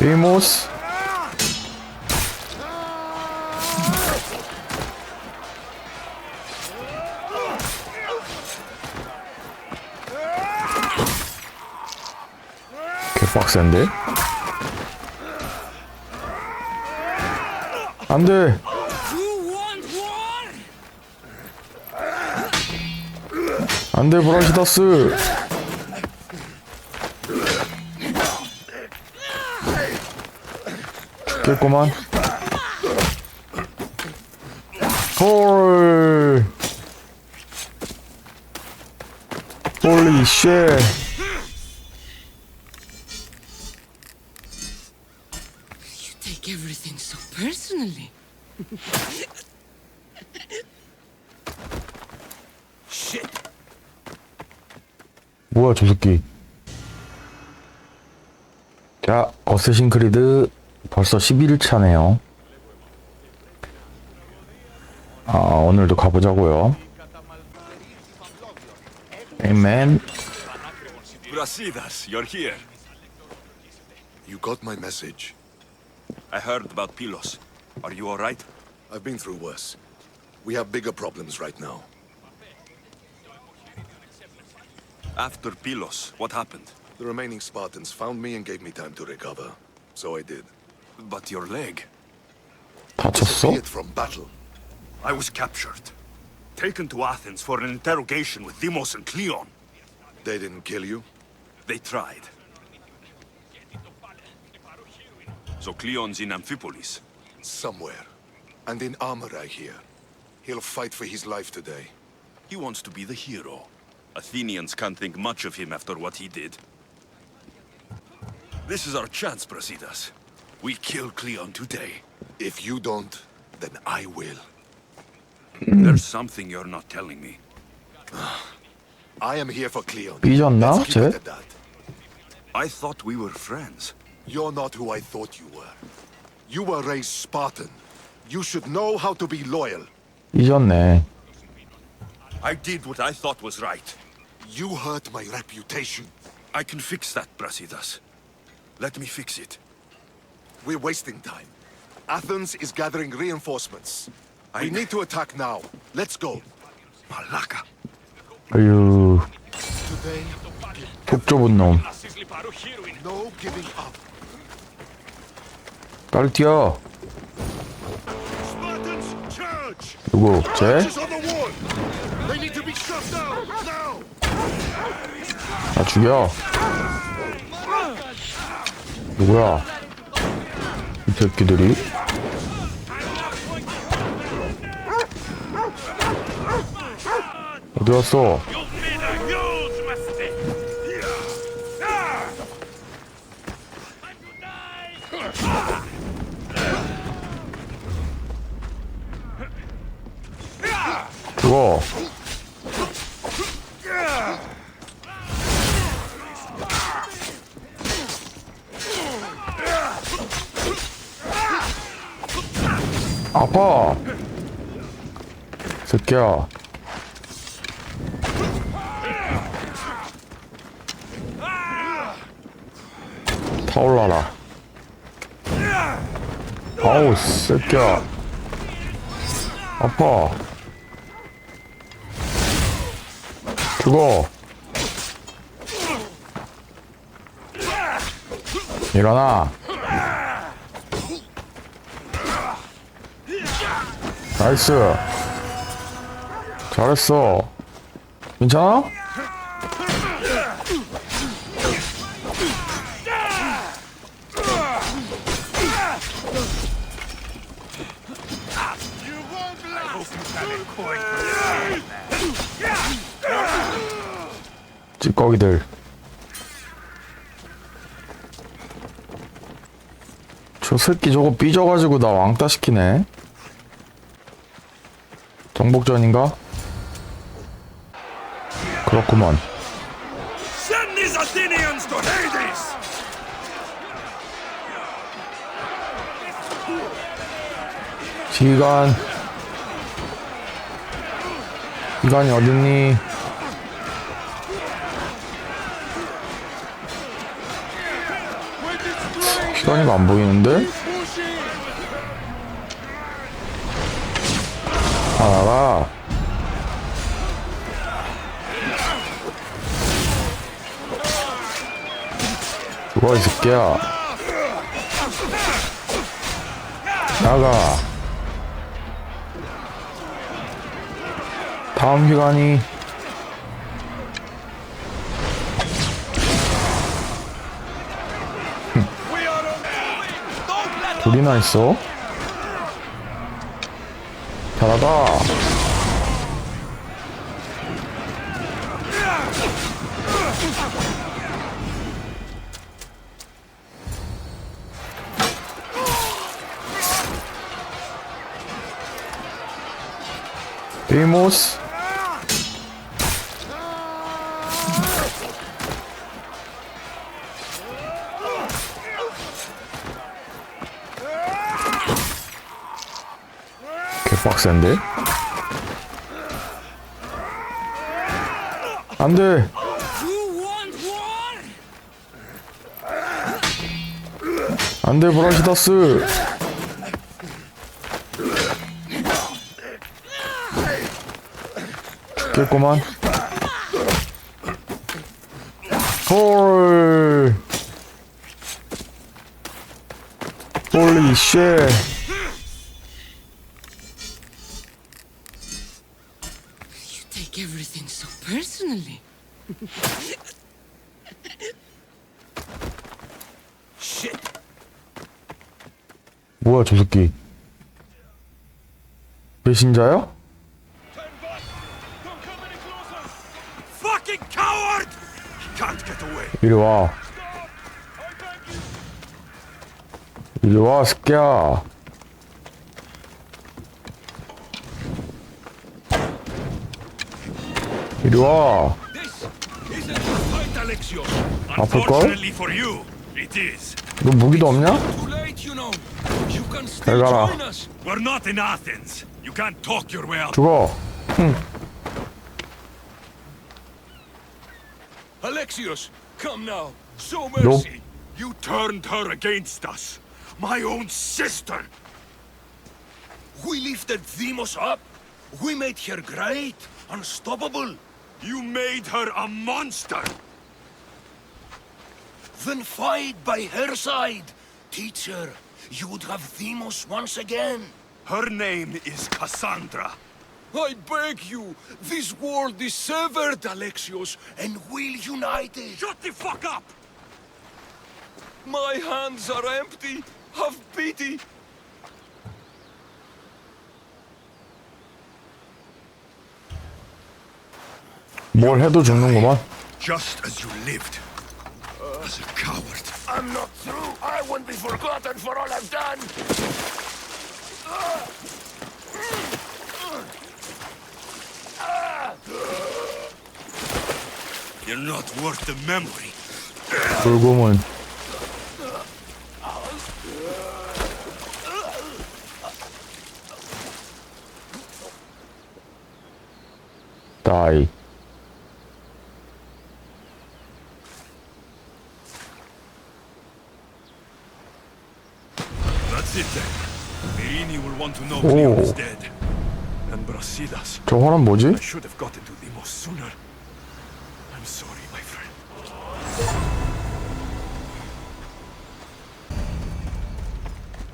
데이모스. 개빡센데? 안돼. 안돼 브라시다스. 죽겠구만. 홀. 홀리 쉣. Take everything so personally. Shit. 뭐야 저 새끼. 자, 어쌔신 크리드 벌써 11차네요. 오늘도 가보자고요. Amen. Brasidas, you're here. You got my message. I heard about Pilos. Are you all right? I've been through worse. We have bigger problems right now. After Pilos, what happened? The remaining Spartans found me and gave me time to recover. So I did. But your leg? 다쳤어? Disappeared from battle. I was captured. Taken to Athens for an interrogation with Deimos and Cleon. They didn't kill you? They tried. So Cleon's in Amphipolis. Somewhere. And in armor, I hear. He'll fight for his life today. He wants to be the hero. Athenians can't think much of him after what he did. This is our chance, Brasidas. We kill Cleon today. If you don't, then I will. There's something you're not telling me. I am here for Cleon. 삐졌나? Let's keep it 쟤? at that. I thought we were friends. You're not who I thought you were. You were raised Spartan. You should know how to be loyal. 삐졌네. I did what I thought was right. You hurt my reputation. I can fix that, Brasidas. Let me fix it. We're wasting time. Athens is gathering reinforcements. We need to attack now. Let's go. Malaka. 아유, Today, 속 좁은 놈. no giving up. 빨리 뛰어. Spartans, charge! 누구? 쟤? Archers on the wall! They need to be shot down, now! 나 죽여. 누구야? 이 새끼들이? 어디 갔어? 죽어. 아파. 새끼야. 타올라라. 아우 새끼야. 아파. 죽어. 일어나. 나이스. 잘했어. 괜찮아? 찌꺼기들. 저 새끼 저거 삐져가지고 나 왕따 시키네. 정복전인가? 그렇구먼. Send these Athenians to Hades! 시간. 시간이 어딨니? 시간이가 안 보이는데? 나가. 누가 이 새끼야? 나가. 다음 휘관이. 둘이나 있어? 자, 나가. 데이모스. 개빡센데? 안돼. You want war? 안돼 브라시다스. 죽겠구만. 홀. 홀리 쉣. You take everything so personally. 뭐야 저 새끼. 배신자야? Fucking coward! He can't get away. 이리 와. 이리 와 새끼야. 이리 와. This isn't a fight, Alexios. 아플걸? Unfortunately for you, it is. 너 무기도 없냐? Too late, you know. You can 잘 still 가라. join us. We're not in Athens. You can't talk your way out. 죽어. Alexios, come now. Show mercy. You turned her against us. My own sister. We lifted Demos up. We made her great, unstoppable. You made her a monster. Then fight by her side. Teach her. You would have Demos once again. Her name is Cassandra. I beg you, this world is severed, Alexios, and we'll unite it. Shut the fuck up! My hands are empty. Have pity. 뭘 해도 죽는구만. Just as you lived. As a coward. I'm not through. I won't be forgotten for all I've done. You're not worth the memory. 불곰은 다이. That's it then. Irini will want to know Cleo is dead. And Brasidas. 저 화란 뭐지? I should have gotten to Demos sooner. I'm sorry, my friend.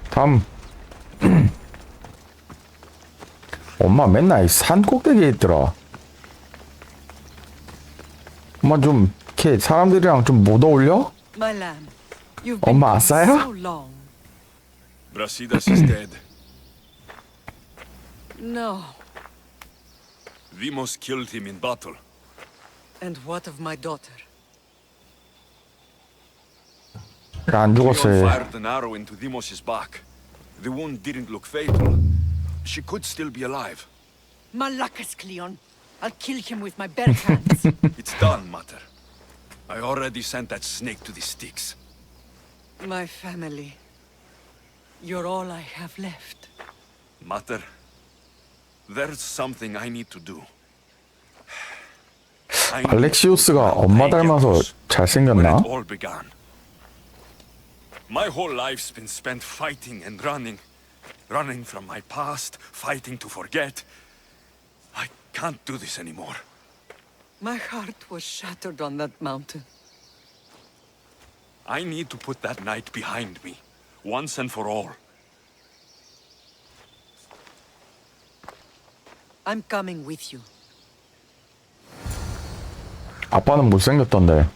담. 엄마 맨날 이 산 꼭대기에 있더라. 엄마 좀 이렇게 사람들이랑 좀 못 어울려? My lamb, you've been been gone 아싸야? so long. Brasidas is dead. No. Demos killed him in battle. And what of my daughter? 안 죽었어. Cleo 얘. fired an arrow into Demos' back. The wound didn't look fatal. She could still be alive. Malakas, Cleon. I'll kill him with my bare hands. It's done, Mater. I already sent that snake to the sticks. My family. You're all I have left. Mater, there's something I need to do. I need to 알렉시우스가 go to 엄마 Mount 닮아서 Aegyptus, where 잘생겼나? it all began. My whole life's been spent fighting and running. Running from my past, fighting to forget. I can't do this anymore. My heart was shattered on that mountain. I need to put that night behind me, once and for all. I'm coming with you. 아빠는 못생겼던데.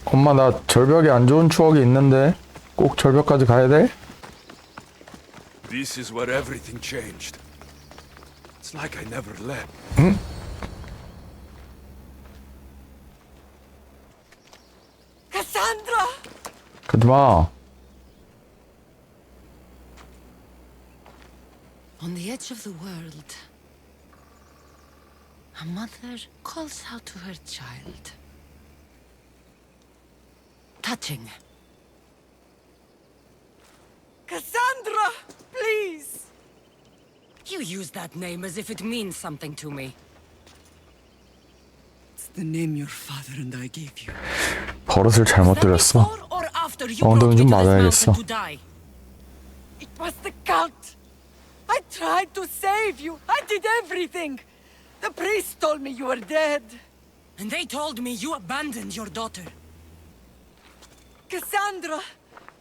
엄마, 나 절벽에 안 좋은 추억이 있는데 꼭 절벽까지 가야 돼? This is where everything changed. It's like I never left. 응? Cassandra! 가지마. On the edge of the world, a mother calls out to her child. Touching. Cassandra! Please! You use that name as if it means something to me. It's the name your father and I gave you. 버릇을 잘못 Was that 들였어. before or after you 엉덩이 brought me 좀 to this 맞아야겠어. mountain to die? It was the cult. I tried to save you. I did everything. The priest told me you were dead. And they told me you abandoned your daughter. Cassandra,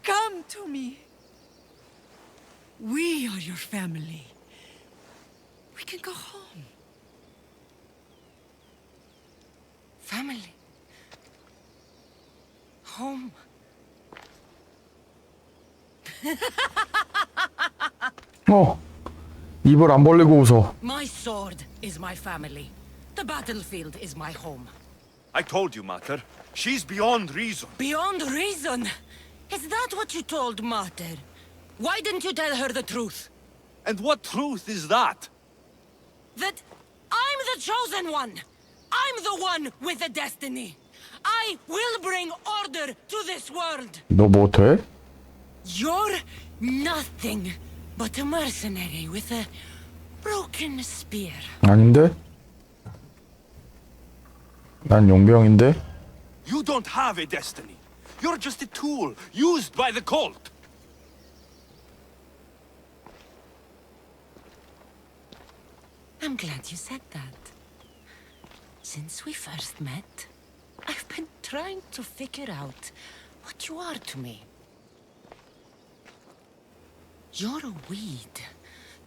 come to me. We are your family. We can go home. Family. Home. 입을 안 벌리고 웃어. My sword is my family. The battlefield is my home. I told you, Mater. She's beyond reason. Beyond reason. Is that what you told Mater? Why didn't you tell her the truth? And what truth is that? That I'm the chosen one. I'm the one with the destiny. I will bring order to this world. 너 뭐 돼? You're nothing but a mercenary with a broken spear. 아닌데? 난 용병인데? You don't have a destiny. You're just a tool used by the cult. I'm glad you said that. Since we first met, I've been trying to figure out what you are to me. You're a weed,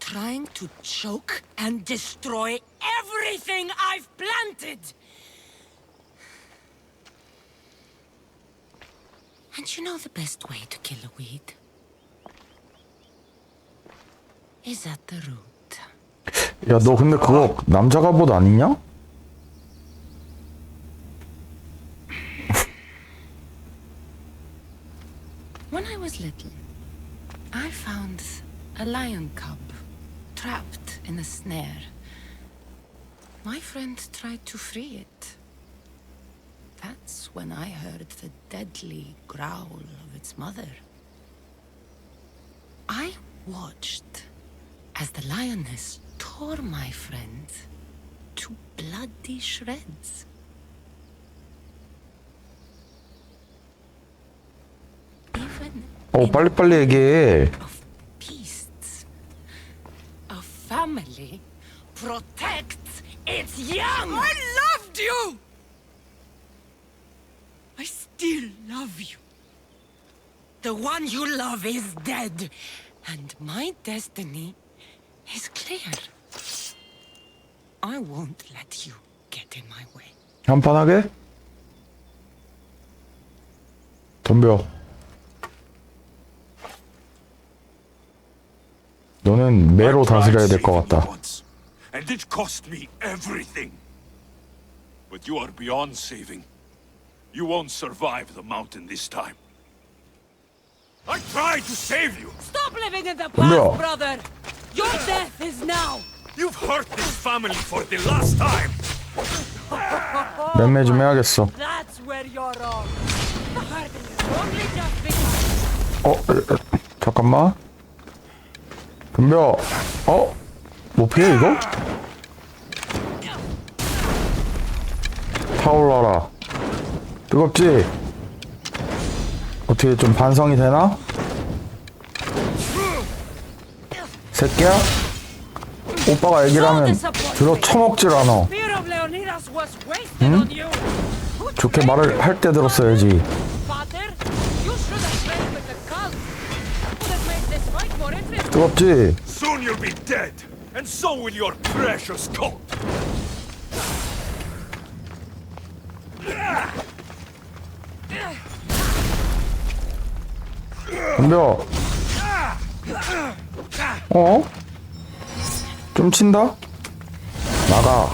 trying to choke and destroy everything I've planted! And you know the best way to kill a weed? Is at the root. 야, 너 근데 그거 남자 갑옷 아니냐? When I was little, I found a lion cub trapped in a snare. My friend tried to free it. That's when I heard the deadly growl of its mother. I watched as the lioness tore my friend to bloody shreds. Even 빨리빨리 얘기해. of beasts, a family protects its young! I loved you! I still love you. The one you love is dead, and my destiny is clear. I won't let you get in my way. 한판 하게? 덤벼. 너는 매로 다스려야 될 것 같다. And it cost me everything. But you are beyond saving. You won't survive the mountain this time. I tried to save you. Stop living in the No. past, brother! Your death is now! You've hurt this family for the last time. 맴매 좀 해야겠어. That's where you're wrong. The hurting is only just begun. 잠깐만. 덤벼. 못 피해 이거? 타올라라. 뜨겁지? 어떻게 좀 반성이 되나? 새끼야? 오빠가 얘기를 하면 들어 처먹질 않아. Fear of Leonidas was wasted on you. 좋게 말을 할 때 들었어야지. Father, you should have played with the cult. Would have made this fight more interesting. 뜨겁지? Soon you'll be dead, and so will your precious coat. 덤벼. 어? 좀 친다? 나가.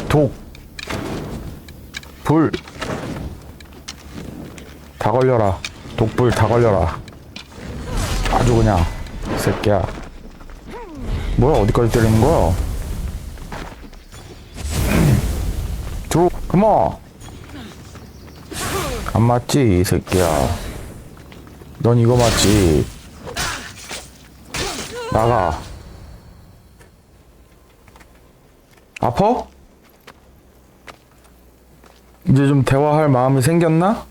독. 불. 다 걸려라. 독불 다 걸려라. 아주 그냥. 새끼야. 뭐야, 어디까지 때리는 거야? 들어, 그만! 안 맞지, 이 새끼야. 넌 이거 맞지? 나가. 아파? 이제 좀 대화할 마음이 생겼나?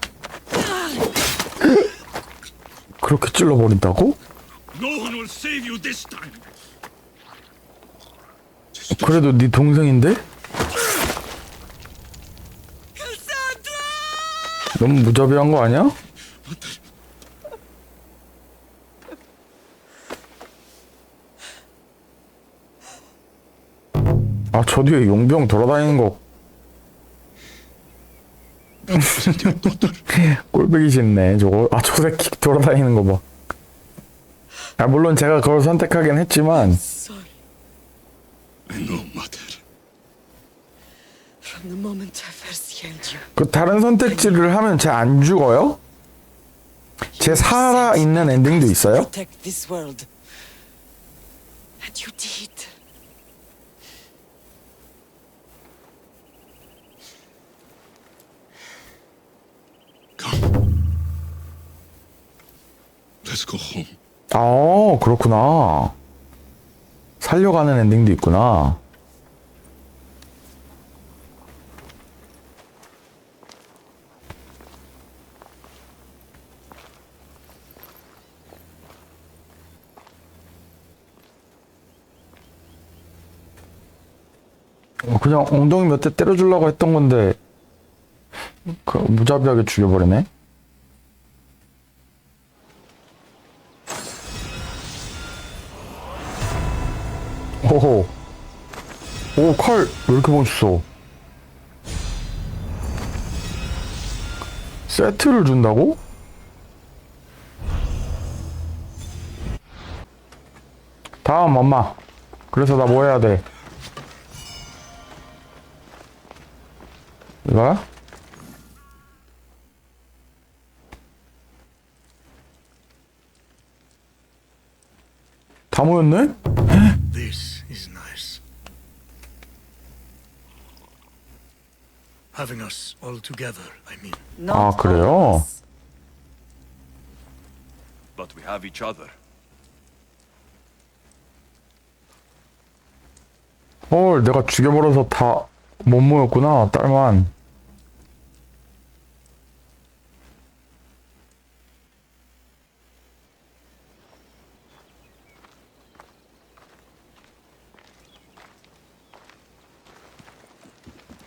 그렇게 찔러버린다고? No one will save you this time. 그래도 네 동생인데? 너무 무자비한 거 아니야? 아, 저 뒤에 용병 돌아다니는 거 꼴보기 싫네 저거. 아, 저 새끼 돌아다니는 거 봐. 아, 물론 제가 그걸 선택하긴 했지만 Sorry. I know, mother. From the moment I first held you. 그 다른 선택지를 하면 쟤 안 죽어요? 쟤 살아있는 엔딩도 있어요? Protect this world. And you did. Come. Let's go home. 아, 그렇구나. 살려가는 엔딩도 있구나. 그냥 엉덩이 몇 대 때려주려고 했던 건데 그 무자비하게 죽여버리네. 호호. 오, 칼 왜 이렇게 멋있어? 세트를 준다고? 다음 엄마. 그래서 나 뭐 해야 돼? 이거야? 다 모였네? This is nice. Having us all together, I mean. Not 아, 그래요? all of us. But we have each other. 헐, 내가 죽여버려서 다 못 모였구나, 딸만.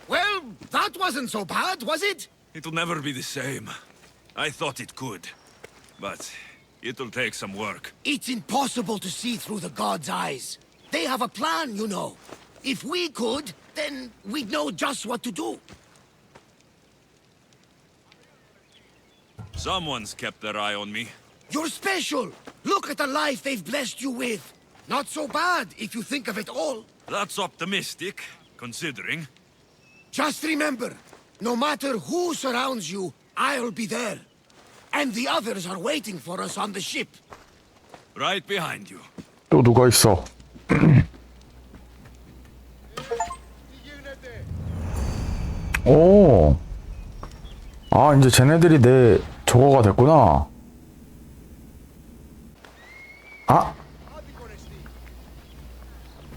Well, that wasn't so bad, was it? It'll never be the same. I thought it could. But it'll take some work. It's impossible to see through the gods' eyes. They have a plan, you know. If we could, then we'd know just what to do. Someone's kept their eye on me. You're special. Look at the life they've blessed you with. Not so bad, if you think of it all. That's optimistic, considering. Just remember, no matter who surrounds you, I'll be there. And the others are waiting for us on the ship. Right behind you. 또 누가 있어? 오. 아, 이제 쟤네들이 내 저거가 됐구나. 아.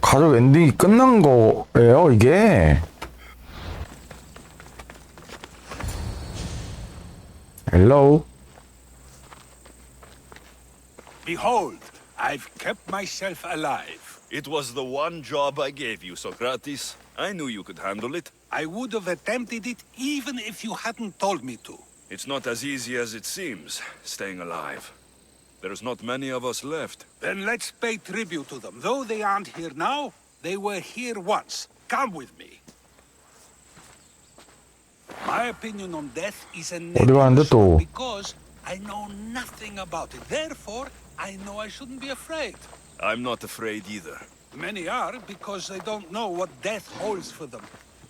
가족 엔딩이 끝난 거예요, 이게? 헬로우. Behold, I've kept myself alive. It was the one job I gave you, Socrates. I knew you could handle it. I would have attempted it even if you hadn't told me to. It's not as easy as it seems, staying alive. There's not many of us left. Then let's pay tribute to them. Though they aren't here now, they were here once. Come with me. My opinion on death is a 어디 가는데 또? because I know nothing about it. Therefore, I know I shouldn't be afraid. I'm not afraid either. Many are because they don't know what death holds for them.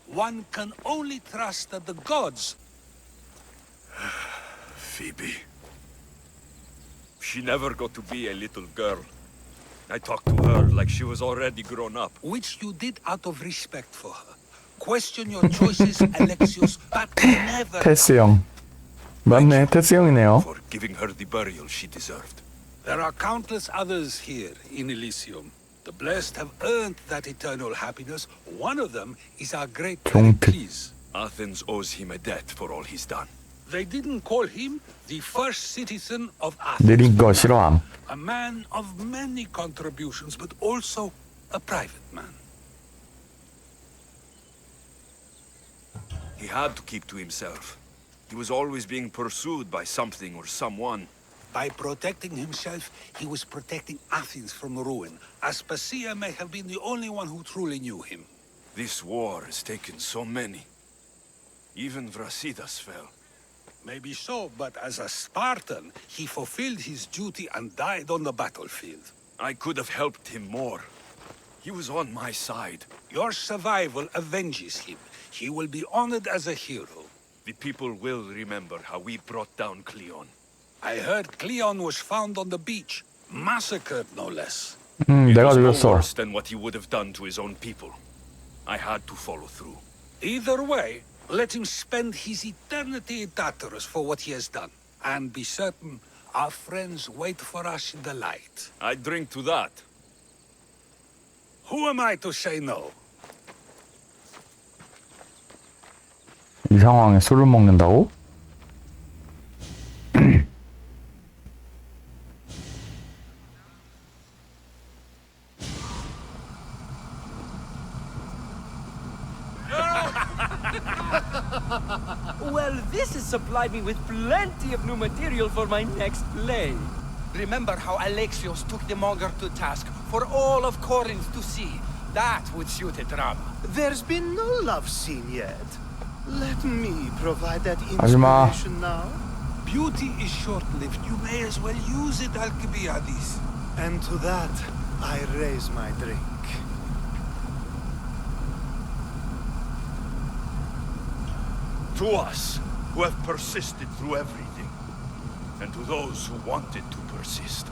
One can only trust that the gods... Phoebe. She never got to be a little girl. I talked to her like she was already grown up. Which you did out of respect for her. Question your choices, Alexios, but never... 테스 형. 맞네, 테스 형이네요. For giving her the burial she deserved. There are countless others here in Elysium. The blessed have earned that eternal happiness. One of them is our great Pericles. Athens owes him a debt for all he's done. They didn't call him the first citizen of Athens. 느린 거 싫어함. A man of many contributions, but also a private man. He had to keep to himself. He was always being pursued by something or someone. By protecting himself, he was protecting Athens from ruin. Aspasia may have been the only one who truly knew him. This war has taken so many. Even Brasidas fell. Maybe so, but as a Spartan, he fulfilled his duty and died on the battlefield. I could have helped him more. He was on my side. Your survival avenges him. He will be honored as a hero. The people will remember how we brought down Cleon. I heard Cleon was found on the beach, massacred no less. It 내가 was no 죽였어. worse than what he would have done to his own people. I had to follow through. Either way, let him spend his eternity in Tartarus for what he has done. And be certain, our friends wait for us in the light. I drink to that. Who am I to say no? 이 상황에 술을 먹는다고? Well, this has supplied me with plenty of new material for my next play. Remember how Alexios took the Monger to task for all of Corinth to see? That would suit a drama. There's been no love scene yet. Let me provide that 하지마. inspiration now. Beauty is short-lived. You may as well use it, Alcibiades. And to that, I raise my drink. To us, who have persisted through everything. And to those who wanted to persist.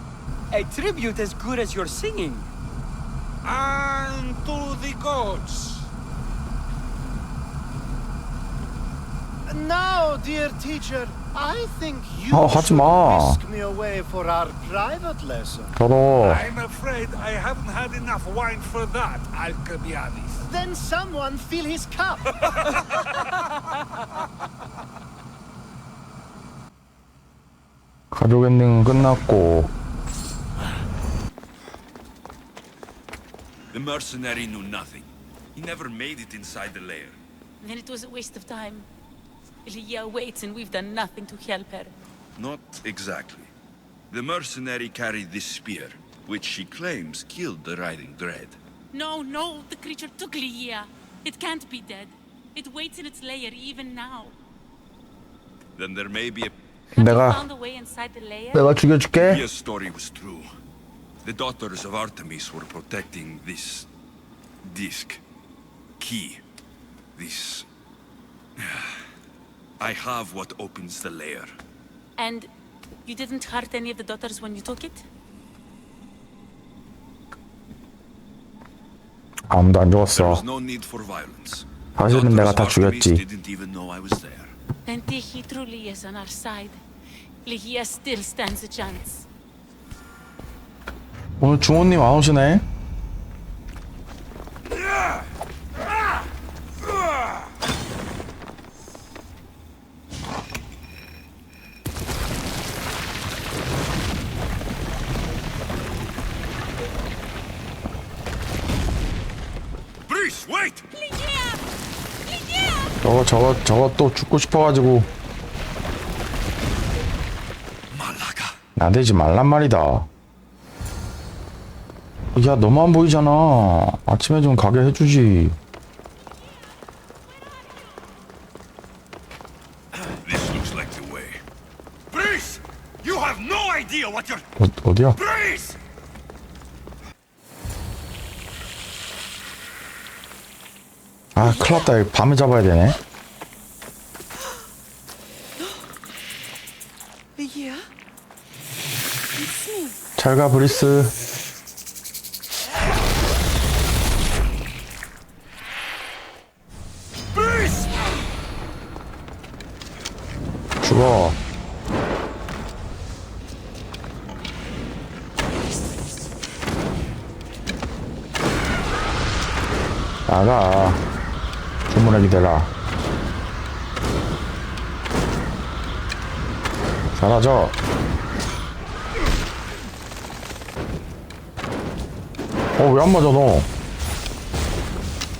A tribute as good as your singing. And to the gods. Now, dear teacher, I think you 하지 should 마. whisk me away for our private lesson. 더러워. I'm afraid I haven't had enough wine for that, Alcibiades. Then someone fill his cup. 가족 엔딩은 끝났고. The mercenary knew nothing. He never made it inside the lair. Then it was a waste of time. Lygia waits and we've done nothing to help her. Not exactly. The mercenary carried this spear, which she claims killed the riding dread. No, no, the creature took Lygia. It can't be dead. It waits in its lair even now. Then there may be a... Have you 내가 found a way inside the lair? 내가 죽여줄게. His story was true. The daughters of Artemis were protecting this... disc. Key. This... I have what opens the lair. And you didn't hurt any of the daughters when you took it? 아무도 안 There 죽었어. was no need for violence. 사실은 내가 다 Daughters of Artemis 죽였지. didn't even know I was there. Then Tyche truly is on our side. Lygia still stands a chance. 오늘 중호님 안 오시네? 저거 또 죽고 싶어가지고. 말라가. 나대지 말란 말이다. 야, 너만 보이잖아. 아침에 좀 가게 해주지. This looks like the way. Breeze! You have no idea what you're... 어디야? Breeze! 아, 큰일났다. 이거 밤에 잡아야 되네. Yeah? It's me. 잘 가, 브리스. Breeze! 죽어. 나가. 주문하게 되라. 사라져. 왜 안 맞아, 너?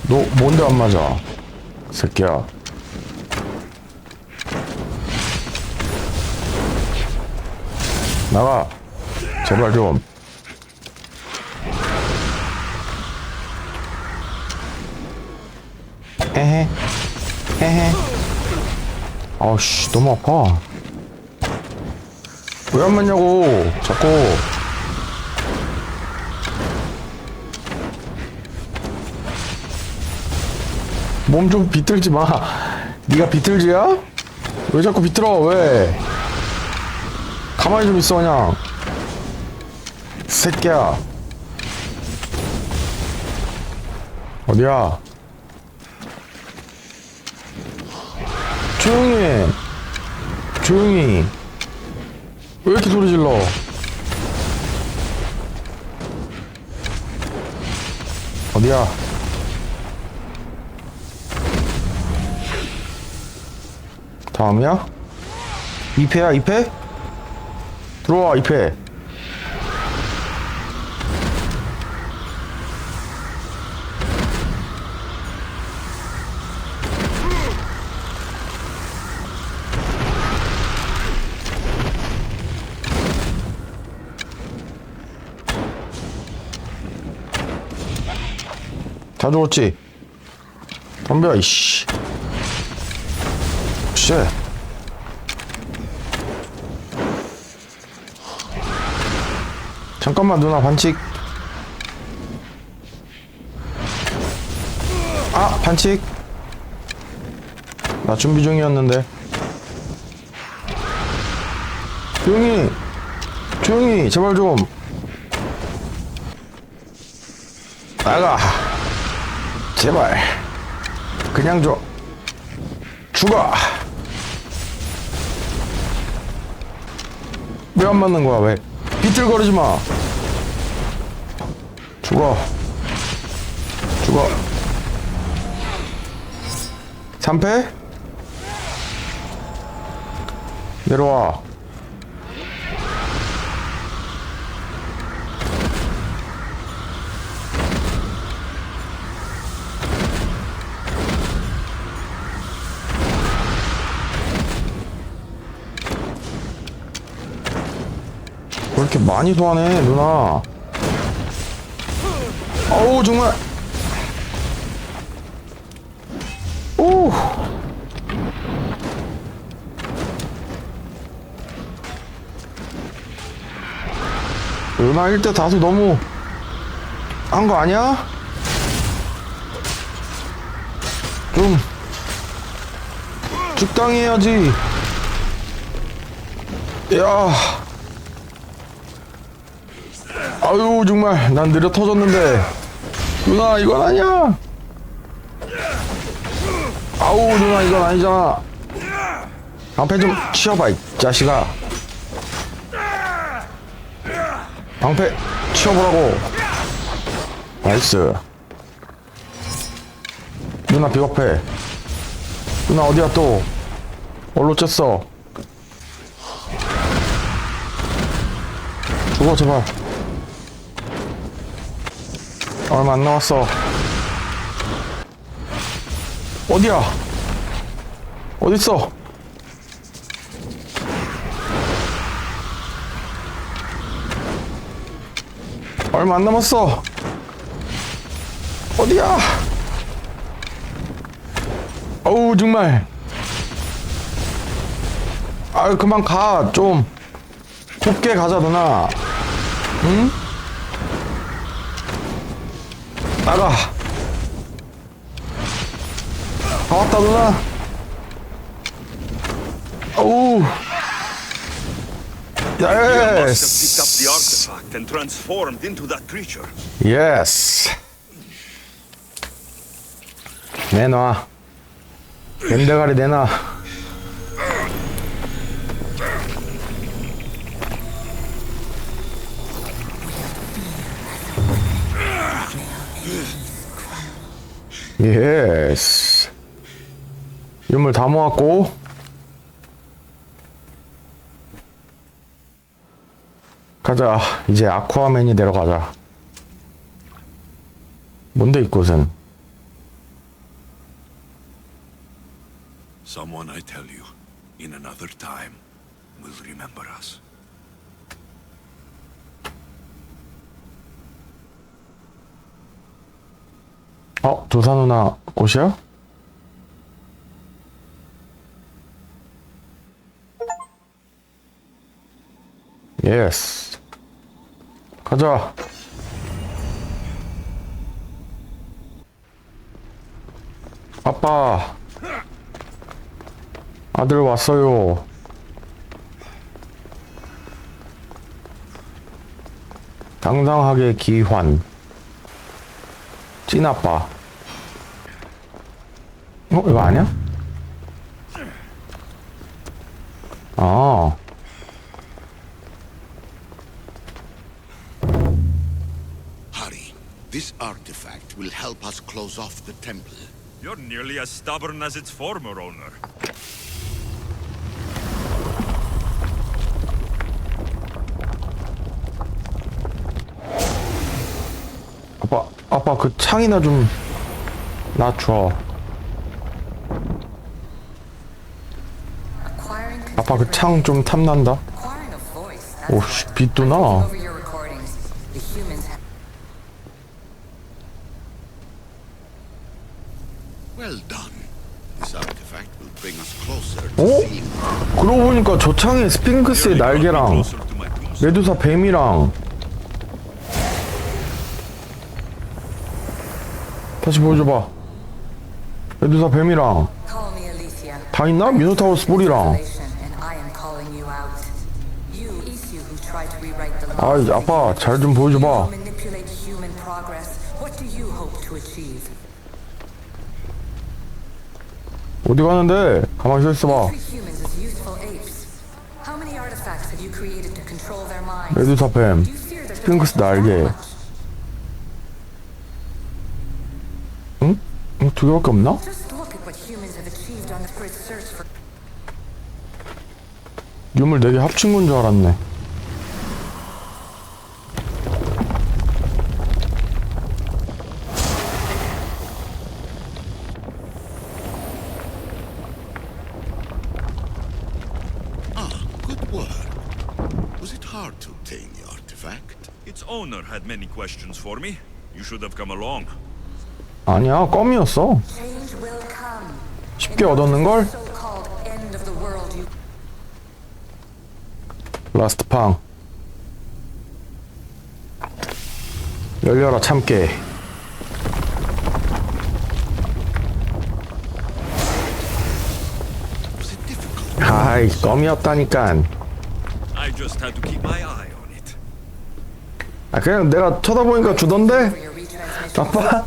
너 뭔데 안 맞아? 새끼야. 나가. 제발 좀. 헤헤. 헤헤. 아우씨, 너무 아파. 왜 안 맞냐고, 자꾸. 몸 좀 비틀지 마. 네가 비틀지야? 왜 자꾸 비틀어, 왜? 가만히 좀 있어, 그냥. 새끼야. 어디야? 조용히 해. 조용히. 왜 이렇게 소리 질러? 어디야? 다음이야? 2패야, 2패? 들어와, 2패. 다 죽었지? 덤벼, 이씨. 쉣. 잠깐만, 누나, 반칙. 아, 반칙. 나 준비 중이었는데. 조용히. 조용히, 제발 좀. 나가. 제발. 그냥 줘. 죽어. 왜 안 맞는 거야, 왜? 비틀거리지 마. 죽어. 죽어. 3패? 내려와. 왜 이렇게 많이 소환해, 누나? 어우, 정말. 오. 누나 1대 다수 너무 한 거 아니야? 좀 적당히 해야지. 야. 아유, 정말 난 느려 터졌는데. 누나, 이건 아니야. 아우, 누나, 이건 아니잖아. 방패 좀 치워봐, 이 자식아. 방패 치워보라고. 나이스. 누나 비겁해. 누나 어디야 또? 뭘로 쬐어? 죽어, 제발. 얼마 안 남았어. 어디야? 어딨어? 얼마 안 남았어. 어디야? 어우 정말. 아유 그만 가. 좀 곱게 가자 누나. 응? 나가. 다 왔다 누나. 어우. 예스. 예스. 내놔. 밴드가리 내놔. 예스. 유물 다 모았고. 가자. 이제 아쿠아맨이 내려가자. 뭔데 이곳은? Someone, I tell you, in another time, will remember us. 조사 누나 옷이야? 예스. 가자. 아빠. 아들 왔어요. 당당하게 기환. 찐아빠. 이거 아니야? 아. Hurry. This artifact will help us close off the temple. You're nearly as stubborn as its former owner. 아빠 그 창이나 좀 낮춰. 아빠 그 창 좀 탐난다. 오씨 빛도 나. Well done. This artifact will bring us closer 어? to seeing. 그러고 보니까 저 창에 스핑크스의 날개랑 메두사 뱀이랑 다시 보여줘봐. 메두사 뱀이랑 다 있나? 미노타우스 뿔이랑. 아 아빠 잘 좀 보여줘봐. 어디 가는데? 가만히 서 있어봐. 메두사 뱀, 스핑크스 날개. 응? 두 개밖에 없나? 유물 4개 합친 건 줄 알았네. Good work. Was it hard to obtain the artifact? Its owner had many questions for me. You should have come along. 아니야 껌이었어. 쉽게 얻었는걸? 라스트 팡. 열려라 참깨. 아이 껌이었다니깐. I just had to keep my eye on it. 아 그냥 내가 쳐다보니까 주던데? 아빠?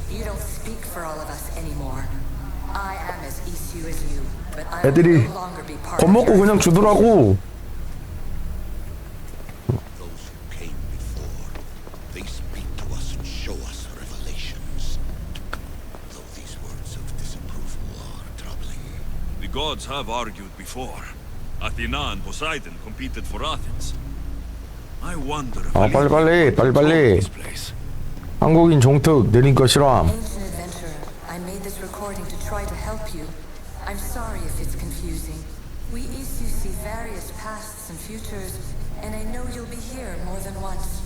애들이 겁먹고 그냥 주더라고. Those who came before, they speak to us and show us revelations. Though these words of disapproval are troubling. The gods have argued before. Athena and Poseidon competed for Athens. I wonder if 빨리. 한국인 종특 내린 거 싫어함. I'm sorry if it's confusing. We issue see various pasts and futures, and I know you'll be here more than once.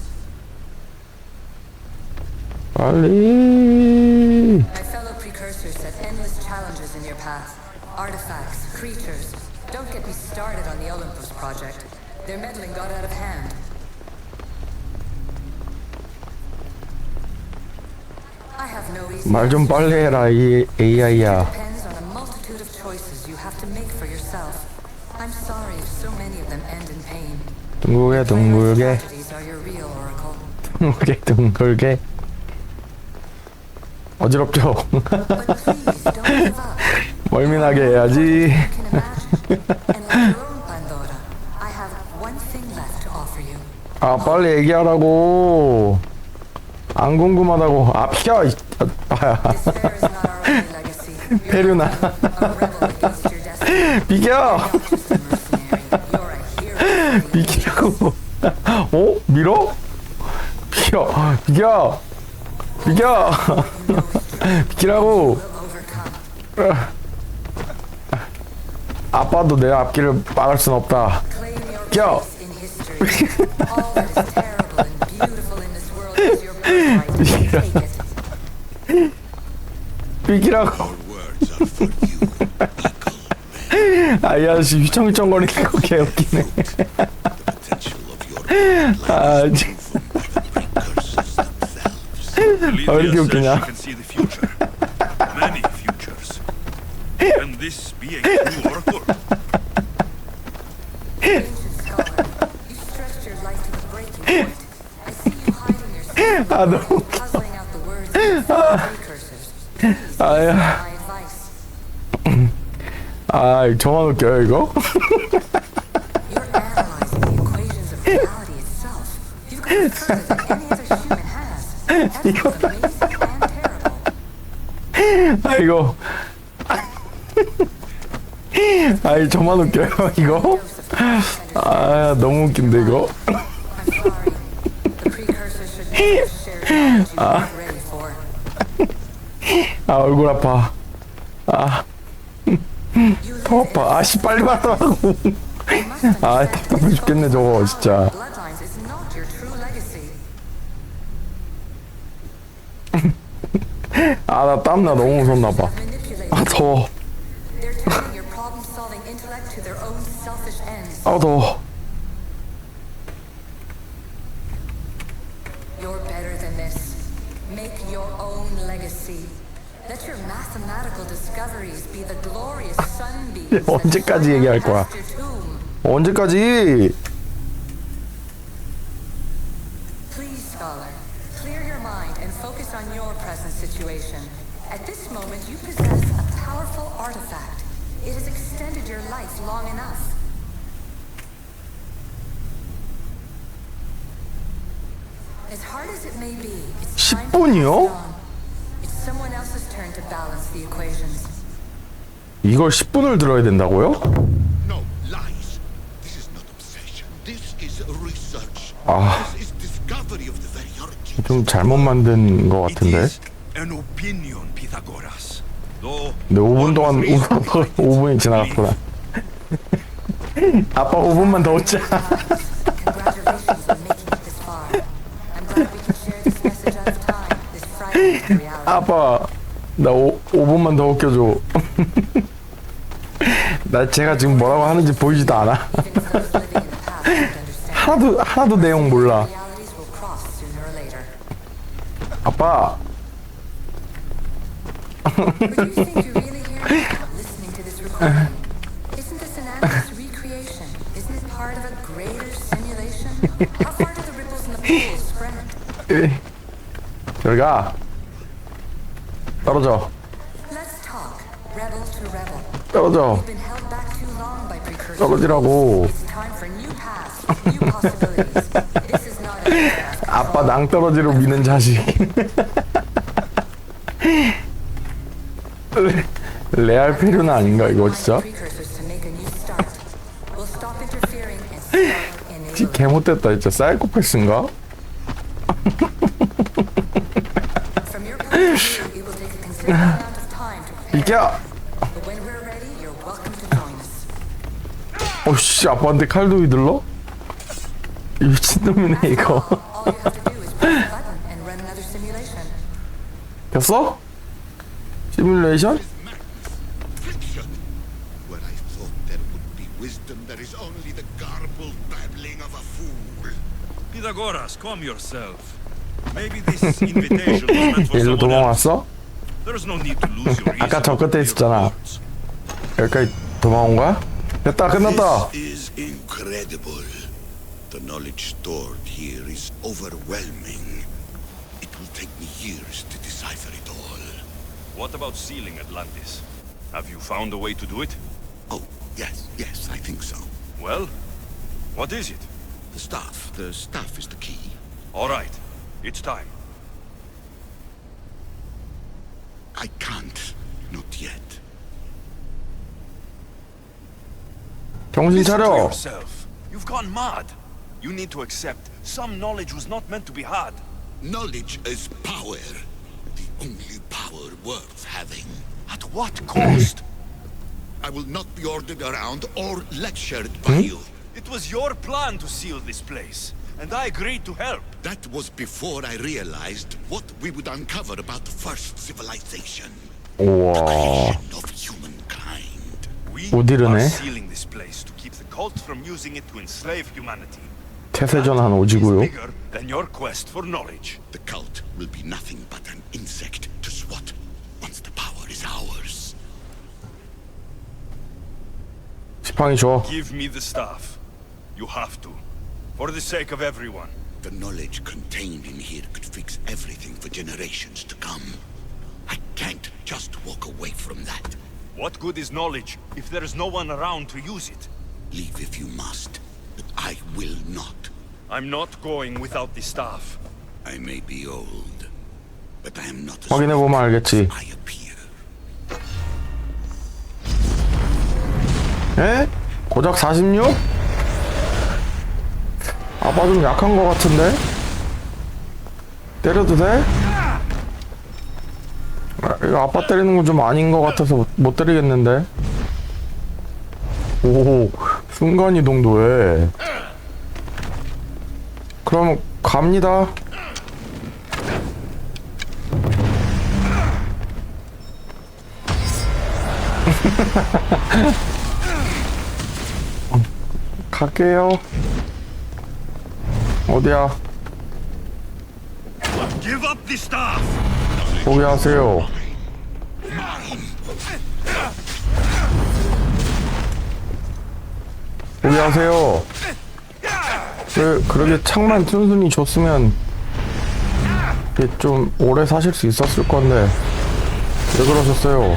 빨리. My fellow precursors set endless challenges in your path. Artifacts, creatures. Don't get me started on the Olympus project. Their meddling got out of hand. I have no easy 말 좀 빨리 해라, 이 AI야. depends on a multitude of choices you have to make for yourself. I'm sorry if so many of them end in pain. 둥글게 둥글게 Tragedies are your real oracle. 둥글게 둥글게. 어지럽죠? But please don't give up. 멀미나게 해야지. You can imagine. And like your own Pandora, I have one thing left to offer you. 아 빨리 얘기하라고. 안 궁금하다고. 아 비켜. 아야. Despair is not our only legacy. You're 페류나. a rebel against your destiny. 비켜. You're not just a mercenary. You're a hero. 비키라고. 어? 밀어? 비켜. 비켜. 비켜. 비키라고. Overcome. 아빠도 내 앞길을 막을 순 없다. Claim your Yo. place in history. All that is terrible and beautiful in this world is your birthright. Take it. 비키라고. Our words are for you. 아이 아저씨 휘청휘청거리는 거 개웃기네. The potential of your bloodline 아, is proven by the precursors themselves. 왜 이렇게 Lydia says 웃기냐? she can see the future. Many futures. Can this be a true oracle? Ancient scholar, you stretched your life to the breaking point. I see you hiding yourself, 아 너무 puzzling out the words of the precursors. Please 아야. my advice. 아 저만 웃겨요 이거? You're analyzing the equations of reality itself. You've gone further than any other human has. That's both amazing and terrible. 아이고. 아이 저만 웃겨요 이거? 아 너무 웃긴데 이거? I'm sorry. The precursors should never share knowledge you weren't ready for. 아 얼굴 아파. 아. 더 아파. 아씨 빨리 말하라고. 아 답답해 죽겠네 저거 진짜. Bloodlines is not your true legacy. 아 나 땀나 너무 무섭나 봐. Manipulated. 아 더워. They're turning your problem-solving intellect to their own selfish ends. 아 더워. You're better than this. Make your own legacy. Let your mathematical discoveries be the glorious sunbeams that 언제까지 shine 얘기할 거야? past your tomb. 언제까지? Please, scholar, clear your mind and focus on your present situation. At this moment, you possess a powerful artifact. It has extended your life long enough. As hard as it may be, it's time to 10분이요? pass it on. It's someone else's turn to balance the equations. 이걸 10분을 들어야 된다고요? No, lies. This is not obsession. This is research. 아. This is discovery of the very origin. 좀 잘못 만든 것 It 같은데? is an opinion, Pythagoras. Though 근데 5분 동안 one reason 5분이 지나갔구나. 아빠 5분만 더 웃자. Congratulations on making it this far. I'm glad we can share this message out of time, this frightening reality. 아빠 나 5분만 더 웃겨줘. 나 제가 지금 뭐라고 하는지 보이지도 않아. Even those living in the past won't understand. 하나도 내용 몰라. Realities will cross sooner or later. 아빠 But do you think you're really here now, listening to this recording? Isn't this an endless recreation? Isn't it part of a greater simulation? How far do the ripples in the pool spread? 들어가. 떨어져. Let's talk, rebel to rebel. 떨어져. You've been held back too long by precursors. 떨어지라고. It's time for new paths, new possibilities. This is not a 아빠 낭떠러지로 미는 자식. 레알 페류는 아닌가 이거 진짜? precursors to make a new start. We'll stop interfering and start enabling. 개 못됐다 진짜. 사이코패스인가? From your point of view, it will take a considerable amount of time to prepare. 이겨. But when we're ready, 어씨, 아빠한테 칼도 휘둘러? 이 미친놈이네 이거. 됐어? 시뮬레이션? Fiction. Where I thought there would be wisdom, there is only the garbled babbling of a fool. Pythagoras, calm yourself. Maybe this invitation was meant for 일로 someone else. 도망왔어? There's no need to lose your 아까 reason. 저 끝에 있었잖아. 여기까지 도망온 거야? 됐다, 끝났다. This is incredible. The knowledge stored here is overwhelming. It will take me years to decipher it all. What about sealing Atlantis? Have you found a way to do it? Oh, yes, I think so. Well, what is it? The staff is the key. All right, it's time. I can't, not yet. 정신 Listen to 차려. yourself. You've gone mad. You need to accept some knowledge was not meant to be had. Knowledge is power. The only power worth having. At what cost? I will not be ordered around or lectured by you. It was your plan to seal this place, and I agreed to help. That was before I realized what we would uncover about the first civilization. 우와. Creation of humankind. We 오디르네. are sealing this place to keep the cult from using it to enslave humanity. 태세전 한 It's 오지고요. bigger than your quest for knowledge. The cult will be nothing but an insect to swat once the power is ours. 지팡이 줘. Give me the staff. You have to. For the sake of everyone. The knowledge contained in here could fix everything for generations to come. I can't just walk away from that. What good is knowledge if there is no one around to use it? Leave if you must, but I will not. I'm not going without the staff. I may be old, but I am not as 확인해보면 알겠지. I appear. 에? 고작 46? 아빠 좀 약한 거 같은데? 때려도 돼? 아, 이거 아빠 때리는 건 좀 아닌 거 같아서 못 때리겠는데? 오, 순간이동도 해. 그럼 갑니다. 갈게요. 어디야? Give up the staff! 포기하세요. 포기하세요. 왜 그러게 창만 순순히 줬으면 이게 좀 오래 사실 수 있었을 건데 왜 그러셨어요?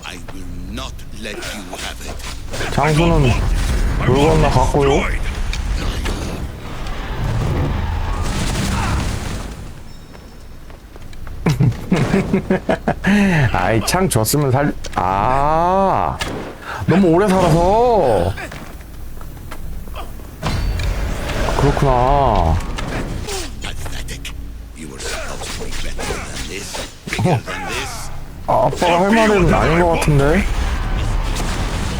I will not let you have it. 장수는 물 건너 갔고요. 아이 창 줬으면 너무 오래 살아서 그렇구나. Pathetic. You were supposed to be better than this, bigger than this. 아빠가 할 말은 아닌 것 같은데.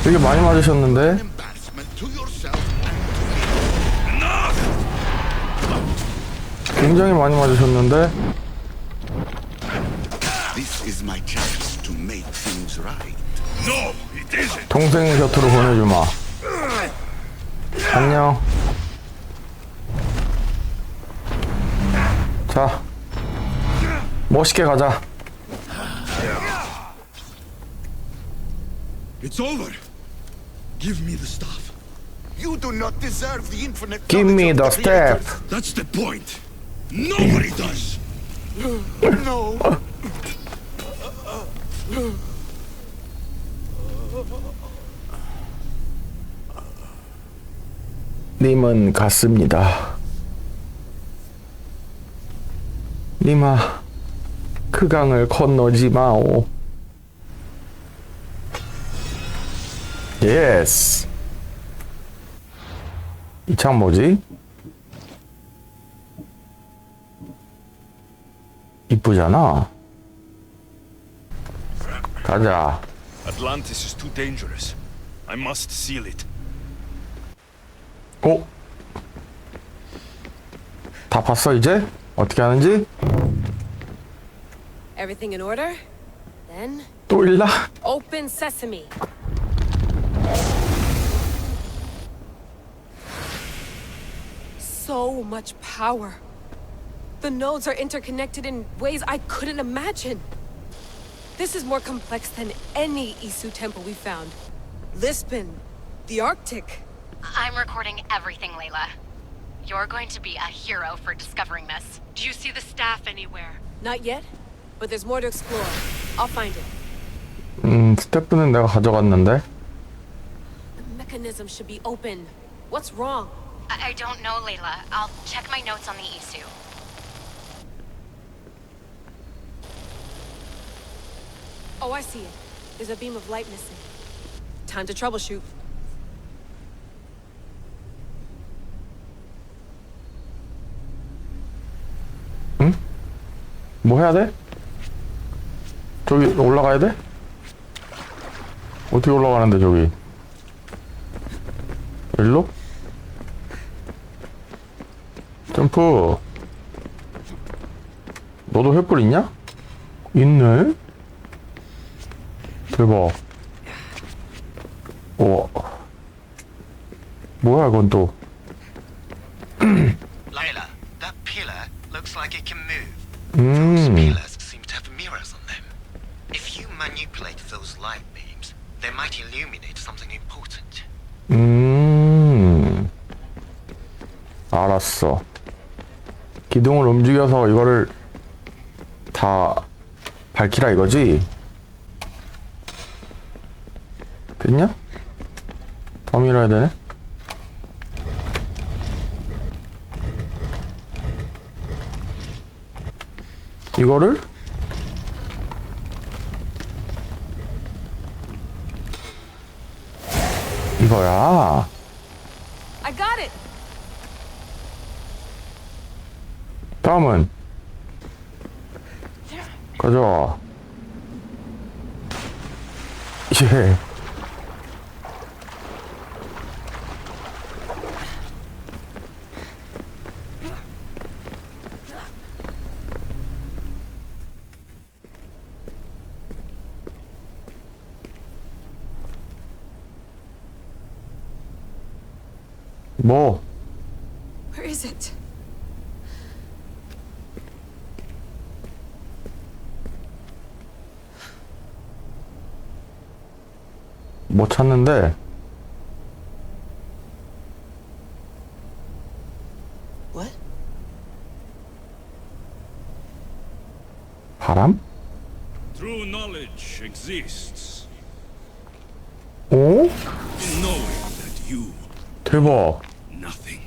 되게 많이 맞으셨는데. Embarrassment to yourself and to me. 굉장히 많이 맞으셨는데. This is my chance to make things right. No, it isn't! 동생 곁으로 보내주마. 안녕. 자, 멋있게 가자. It's over. Give me the staff. You do not deserve the infinite Give me knowledge the of the creators. staff. That's the point. Nobody does. No. 님은 갔습니다. 님아, 그 강을 건너지 마오. 예스. 이 창 뭐지? 이쁘잖아. 가자. Atlantis is too dangerous. I must seal it. 어? 다 봤어 이제? 어떻게 하는지? Everything in order? Then 또 일나? open sesame. So much power. The nodes are interconnected in ways I couldn't imagine. This is more complex than any Isu temple we found. Lisbon, the Arctic. I'm recording everything, Layla. You're going to be a hero for discovering this. Do you see the staff anywhere? Not yet, but there's more to explore. I'll find it. 스태프는 내가 가져갔는데. The mechanism should be open. What's wrong? I don't know, Layla. I'll check my notes on the Isu. Oh, I see it. There's a beam of light missing. Time to troubleshoot. 응? 뭐 해야 돼? 저기 올라가야 돼? 어떻게 올라가는데 저기? 일로? 점프. 너도 횃불 있냐? 있네? 대박. 우와. 뭐야 이건 또. Layla, that pillar looks like it can move. Those pillars seem to have mirrors on them. If you manipulate those light beams, they might illuminate something important. 알았어. 기둥을 움직여서 이거를 다 밝히라 이거지? 됐냐? 더 밀어야 되네? 이거를? 이거야. I got it. 다음은 가져와. 예. 뭐? Where is it? 못 찾는데. What? 바람? True knowledge exists. 오? In knowing that you 대박. nothing.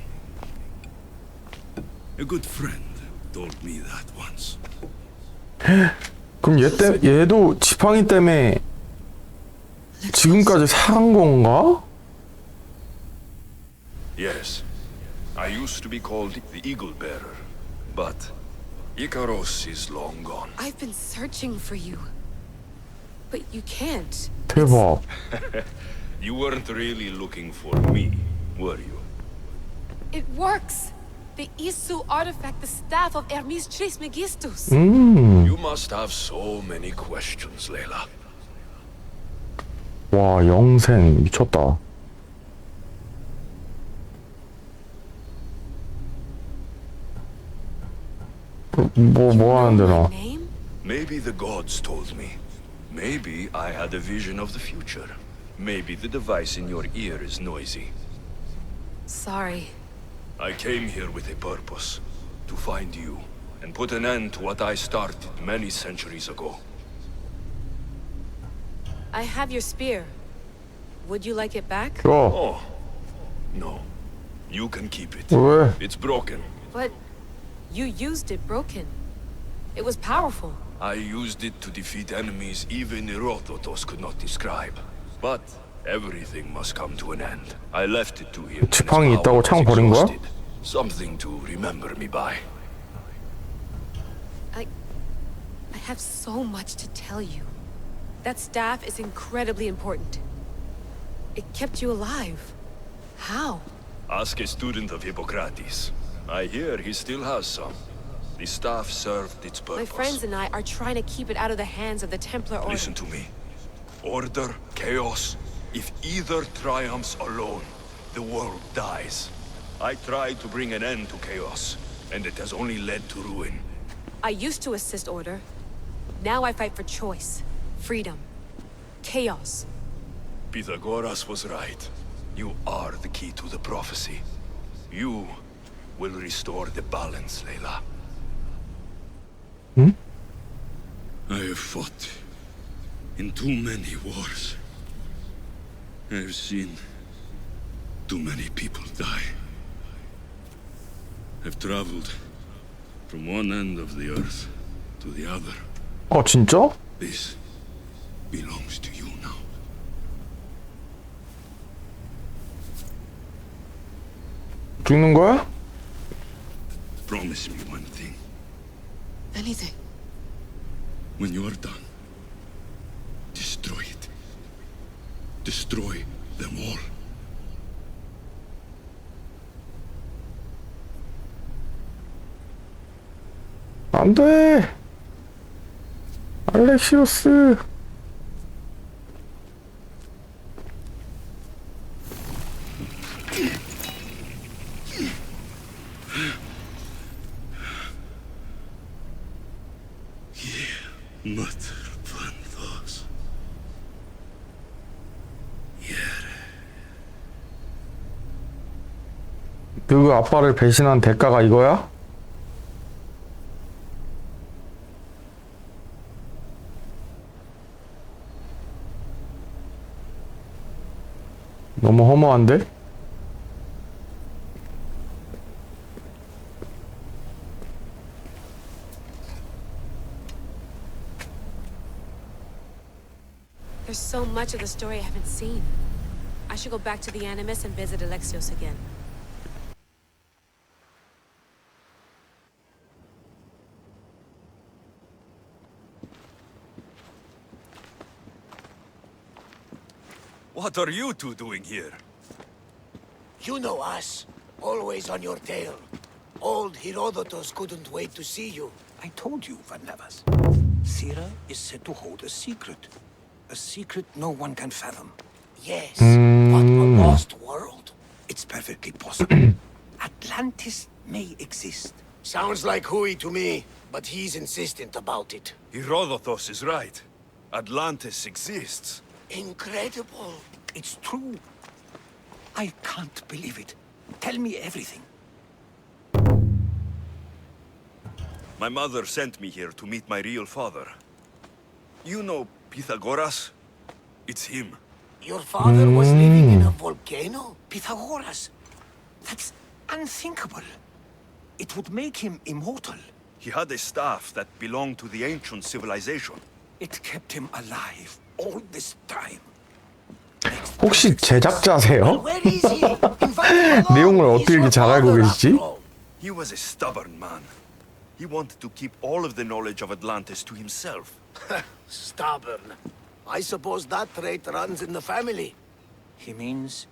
A good friend told me that once. 그럼 얘도 지팡이 때문에 지금까지 산 건가? Yes. I used to be called the Eagle Bearer, but Icaros is long gone. I've been searching for you. But you can't. 대박. You weren't really looking for me, were you? It works. The Isu artifact, the staff of Hermes Trismegistus. You must have so many questions, Layla. 와, 영생 미쳤다. 뭐 하는데 너? Maybe the gods told me. Maybe I had a vision of the future. Maybe the device in your ear is noisy. Sorry. I came here with a purpose. To find you, and put an end to what I started many centuries ago. I have your spear. Would you like it back? 줘. Oh. No. You can keep it. 왜? It's broken. But you used it broken. It was powerful. I used it to defeat enemies even Herodotus could not describe. But everything must come to an end. I left it to him. 지팡이 있다고 창 버린 거야? Something to remember me by. I have so much to tell you. That staff is incredibly important. It kept you alive. How? Ask a student of Hippocrates. I hear he still has some. The staff served its purpose. My friends and I are trying to keep it out of the hands of the Templar Order. Listen to me. Order, chaos. If either triumphs alone, the world dies. I tried to bring an end to chaos, and it has only led to ruin. I used to assist Order. Now I fight for choice, freedom, chaos. Pythagoras was right. You are the key to the prophecy. You will restore the balance, Layla. I have fought in too many wars. I have seen too many people die. I've traveled from one end of the earth to the other. 아, 진짜? This belongs to you now. 죽는 거야? Promise me one thing. Anything. When you are done, destroy it. Destroy them all. 안 돼! 알렉시우스! Mother Bandos. 그 아빠를 배신한 대가가 이거야? 너무 허무한데? There's so much of the story I haven't seen. I should go back to the Animus and visit Alexios again. What are you two doing here? You know us. Always on your tail. Old Herodotus couldn't wait to see you. I told you, Varnavas. Sira is said to hold a secret. A secret no one can fathom. Yes, but a lost world? It's perfectly possible. Atlantis may exist. Sounds like Hui to me, but he's insistent about it. Herodotus is right. Atlantis exists. Incredible. It's true. I can't believe it. Tell me everything. My mother sent me here to meet my real father. You know Pythagoras? It's him. Your father was living in a volcano? Pythagoras? That's unthinkable. It would make him immortal. He had a staff that belonged to the ancient civilization. It kept him alive all this time. 혹시 제작자세요? Where is he? Invite him 내용을 along. 어떻게 He's 이렇게 your 잘 알고 father, 계시지? after all. He was a stubborn man. He wanted to keep all of the knowledge of Atlantis to himself. Stubborn. I suppose that trait runs in the family. He means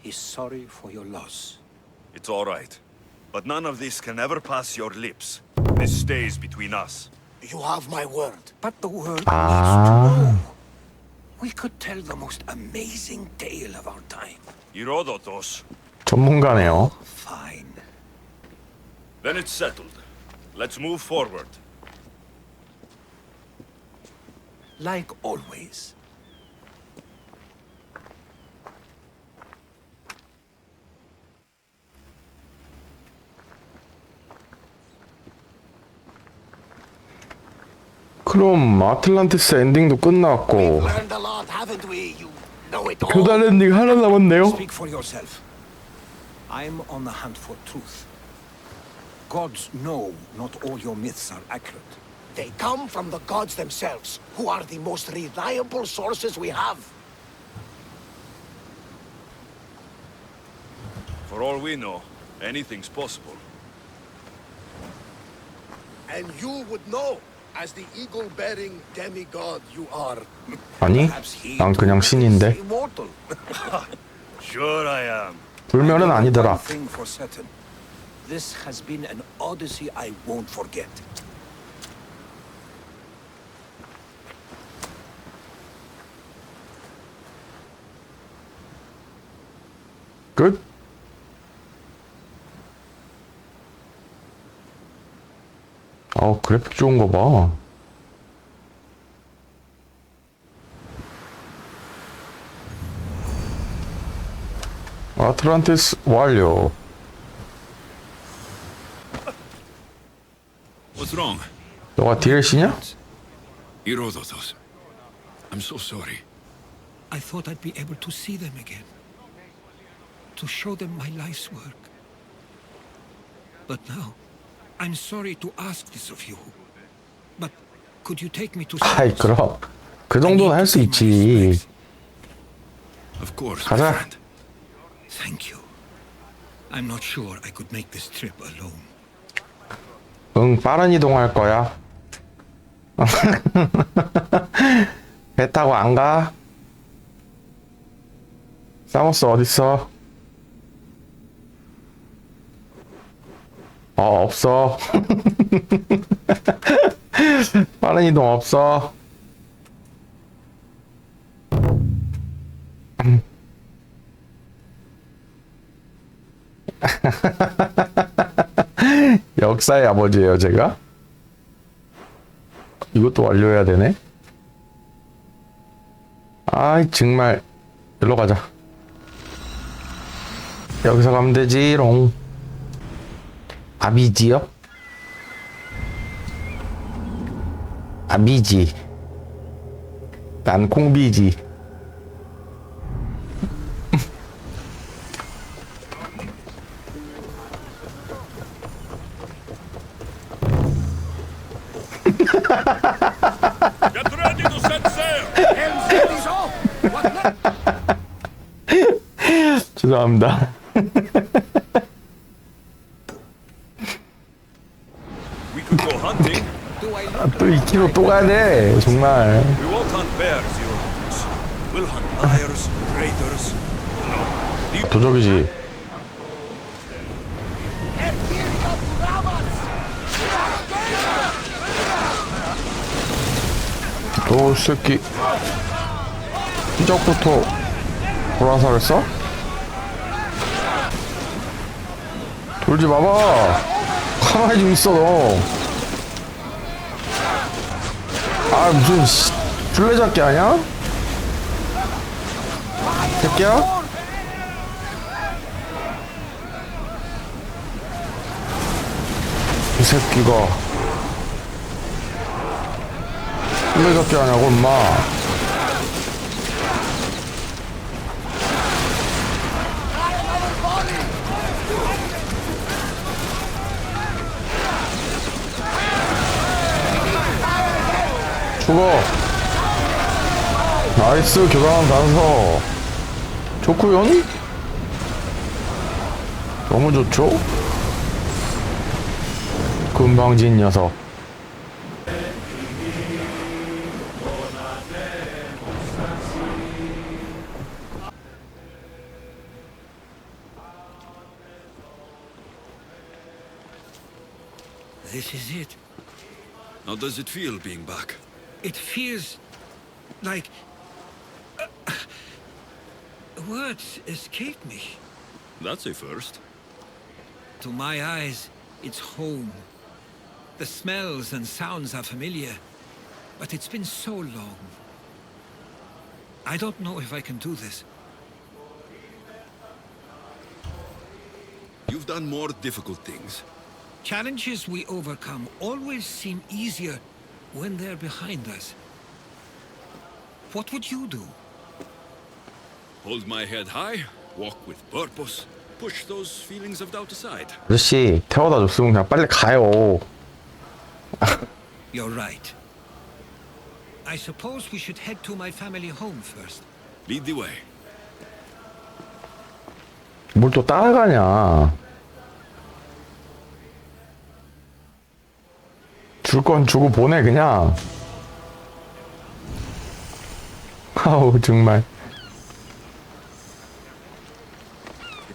he's sorry for your loss. It's all right. But none of this can ever pass your lips. This stays between us. You have my word. But the world 아, needs to know. We could tell the most amazing tale of our time. Herodotus. 전문가네요. Fine. Then it's settled. Let's move forward. Like always. 그럼 아틀란티스 엔딩도 끝났고 Learned a lot, haven't we? You know it all. 교단 엔딩 하나 남았네요. Speak for yourself. I'm on the hunt for truth. Gods know not all your myths are accurate. They come from the gods themselves, who are the most reliable sources we have. For all we know, anything's possible. And you would know. as the eagle-bearing demigod you are. 아니, 난 그냥 신인데. Immortal. Sure I am. 불멸은 아니더라. One thing for certain. This has been an odyssey I won't forget. 끝? 그래픽 좋은 거 봐. 아틀란티스 완료. What's wrong? 너가 DLC냐? Herodotus. I'm so sorry. I thought I'd be able to see them again. To show them my life's work. But now, I'm sorry to ask this of you. But could you take me to 아이, 그럼. 그 정도는 할 수 있지. Of course, 가자. my friend. Thank you. I'm not sure I could make this trip alone. 응, 빠른 이동할 거야. 배 타고 안 가? 사모스 어딨어? 없어. 빠른 이동 없어. 역사의 아버지예요, 제가? 이것도 완료해야 되네? 아이, 정말. 일로 가자. 여기서 가면 되지롱. 아비지요? 아비지. 난 콩비지. Get ready to set sail! 죄송합니다. We could go hunting. 또 2km 또 가야 돼, 정말. We won't hunt bears, Herodotus. We'll hunt liars, traitors. 도적이지. 너 새끼 시작부터 보라사를 써? 돌지 마봐. 가만히 좀 있어 너. 무슨 술래잡기 아냐? 새끼야? 이 새끼가 술래잡기 하냐고 임마. 죽어. 나이스. 교단한 단서 좋구요. 너무 좋죠? 금방진 녀석. This is it. How does it feel being back? It feels like words escape me. That's a first. To my eyes, it's home. The smells and sounds are familiar, but it's been so long. I don't know if I can do this. You've done more difficult things. Challenges we overcome always seem easier when they're behind us. What would you do? Hold my head high, walk with purpose, push those feelings of doubt aside. 아저씨 태워다 줬으면 그냥 빨리 가요. You're right. I suppose we should head to my family home first. Lead the way. 뭘 또 따라가냐. 줄 건 주고 보내 그냥. 아우 정말.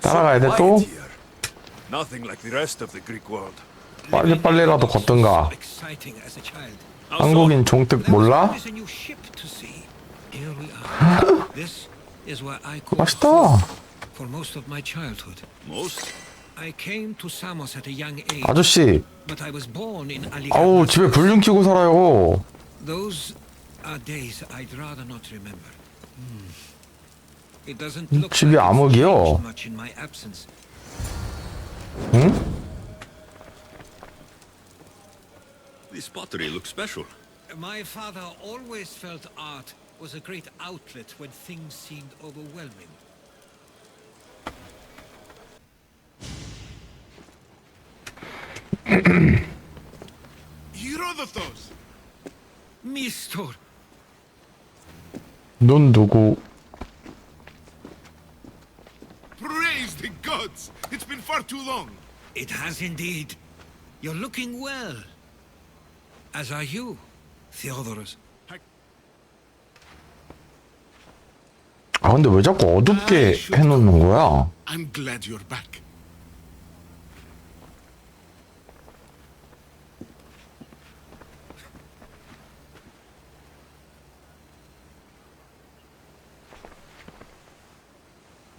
따라가야 돼 또? Nothing like the rest of the Greek world. 빨리빨리라도 걷든가. 한국인 종특 몰라? 맛있다. For most of my childhood. Most? I came to Samos at a young age. 아저씨. But I was born in 아우 집에 불륜 켜고 살아요. Those are days I'd rather not remember. It doesn't look 집이 암흑이요. much in my absence. 응? This pottery looks special. My father always felt art was a great outlet when things seemed overwhelming. Herodotus! Mistor! 넌 누구? Praise the gods! It's been far too long! It has indeed. You're looking well. As are you, Theodorus. 아 근데 왜 자꾸 어둡게 해놓는 거야? I'm glad you're back.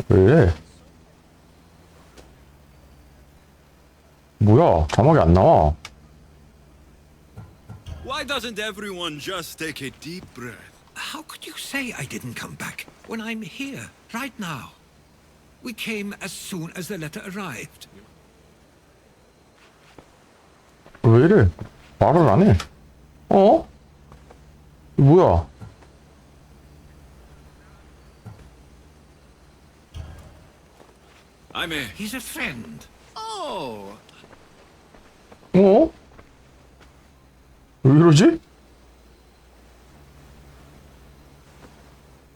왜 이래? 뭐야? 자막이 안 나와. Why doesn't everyone just take a deep breath? How could you say I didn't come back when I'm here, right now? We came as soon as the letter arrived. 왜 이래? 말을 안 해. 어? 뭐야? I'm a... He's a friend. Oh! 어? 왜 이러지?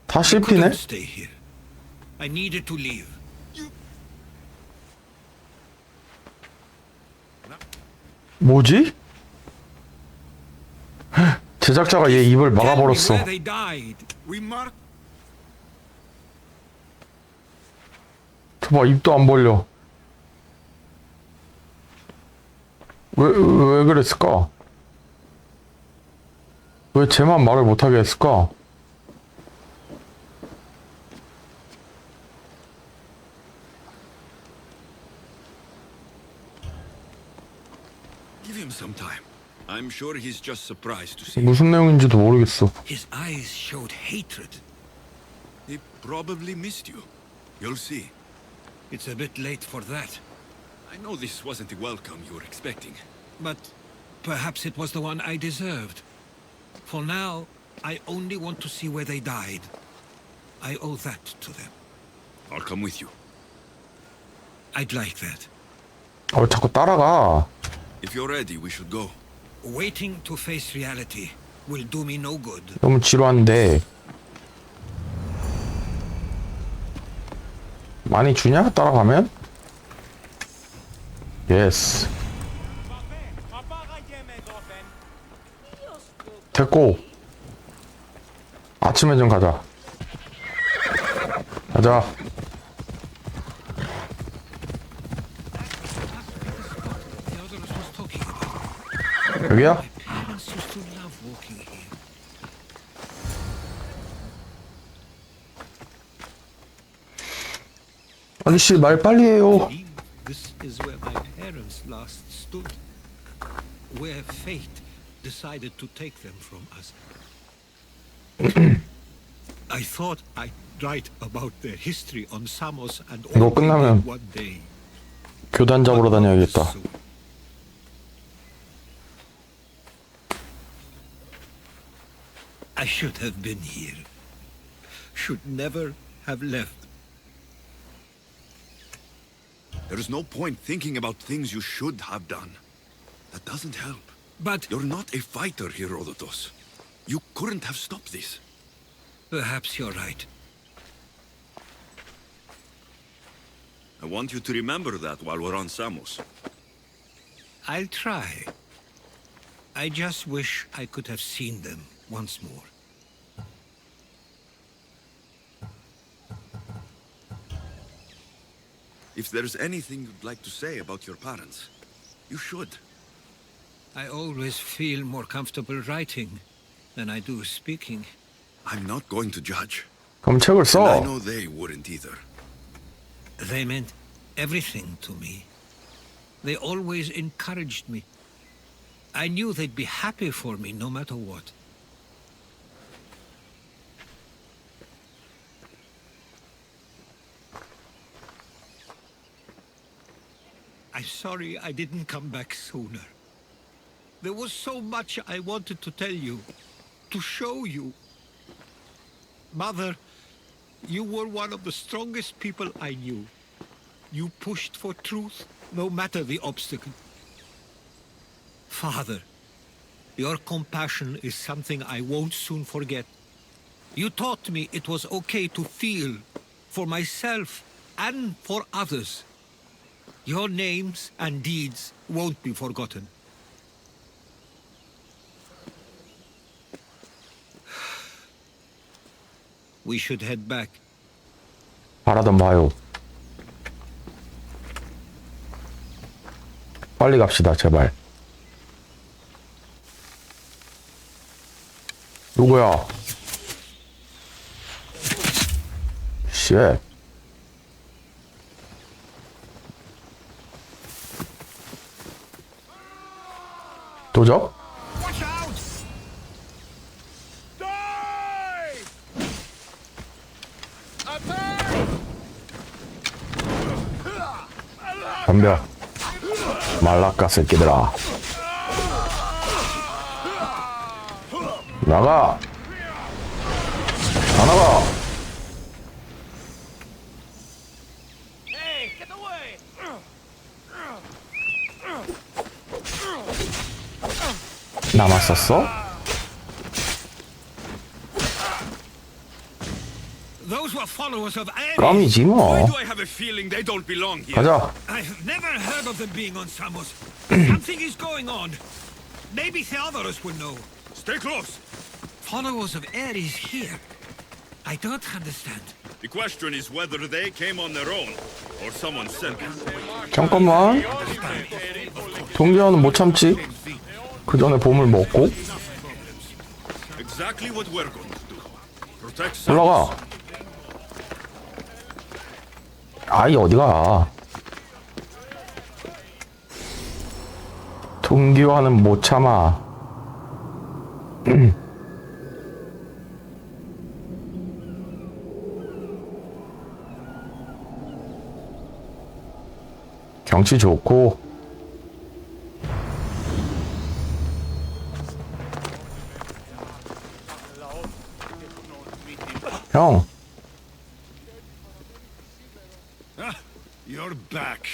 다 I 씹히네? couldn't stay here. I needed to leave. 뭐지? 제작자가 얘 입을 막아버렸어. Where they died. We mark 저봐 입도 안 벌려. 왜 그랬을까? 왜 쟤만 말을 못하게 했을까? Give him some time. I'm sure he's just surprised to see. 무슨 내용인지도 모르겠어. His eyes showed hatred. He probably missed you. You'll see. It's a bit late for that. I know this wasn't the welcome you were expecting. But perhaps it was the one I deserved. For now, I only want to see where they died. I owe that to them. I'll come with you. I'd like that. 왜 자꾸 따라가? If you're ready, we should go. Waiting to face reality will do me no good. 너무 지루한데. 많이 주냐? 따라가면? 예스. 됐고. 아침에 좀 가자. 가자. 여기야? Parents used to love walking here. 아저씨 말 빨리 해요. This is where my parents last stood. Where fate decided to take them from us. I thought I'd write about their history on Samos and 이거 all they 끝나면 did one day. 교단 잡으러 다녀야겠다. I should have been here. Should never have left. There's no point thinking about things you should have done. That doesn't help. But you're not a fighter, Herodotus. You couldn't have stopped this. Perhaps you're right. I want you to remember that while we're on Samos. I'll try. I just wish I could have seen them once more. If there's anything you'd like to say about your parents, you should. I always feel more comfortable writing than I do speaking. I'm not going to judge. 그럼 책을 And I 써. know they wouldn't either. They meant everything to me. They always encouraged me. I knew they'd be happy for me no matter what. I'm sorry I didn't come back sooner. There was so much I wanted to tell you, to show you. Mother, you were one of the strongest people I knew. You pushed for truth, no matter the obstacle. Father, your compassion is something I won't soon forget. You taught me it was okay to feel, for myself and for others. Your names and deeds won't be forgotten. We should head back. 바라던 바요. 빨리 갑시다, 제발. 누구야? 쉣. 도적? 덤벼. 말라까 새끼들아. 나가. 다 나가. 남았었어? Those were followers of Ares. 껌이지 뭐. Why do I have a feeling they don't belong here? 가자. I've never heard of them being on Samos. Something is going on. Maybe Theodorus will know. Stay close. Followers of Ares here. I don't understand. The question is whether they came on their own or someone sent them. 잠깐만. 동기화는 못 참지. 그 전에 봄을 먹고. Exactly what we're going to do. Protect 올라가. 아이 어디가? 동기화는 못 참아. 경치 좋고. 형. You're back.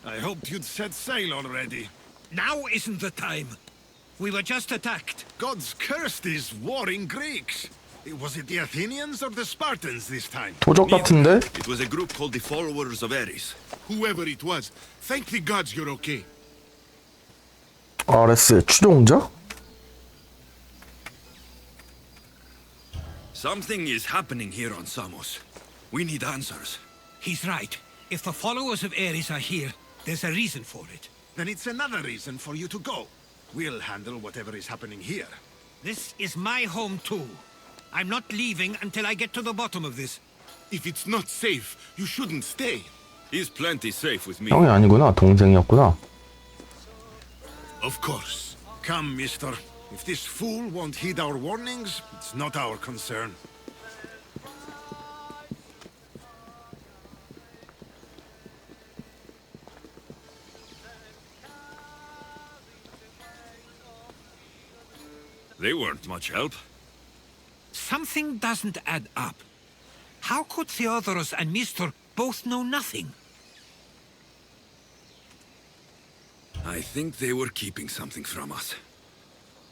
I hoped you'd set sail already. Now isn't the time. We were just attacked. God's cursed these warring Greeks. Was it the Athenians or the Spartans this time? 도적 같은데? It was a group called the Followers of Ares. Whoever it was, thank the gods you're okay. 아레스의 추종자? Something is happening here on Samos. We need answers. He's right. If the followers of Ares are here, there's a reason for it. Then it's another reason for you to go. We'll handle whatever is happening here. This is my home too. I'm not leaving until I get to the bottom of this. If it's not safe, you shouldn't stay. He's plenty safe with me. 형이 아니구나. 동생이었구나. Of course. Come, mister. If this fool won't heed our warnings, it's not our concern. They weren't much help. Something doesn't add up. How could Theodorus and Mistor both know nothing? I think they were keeping something from us.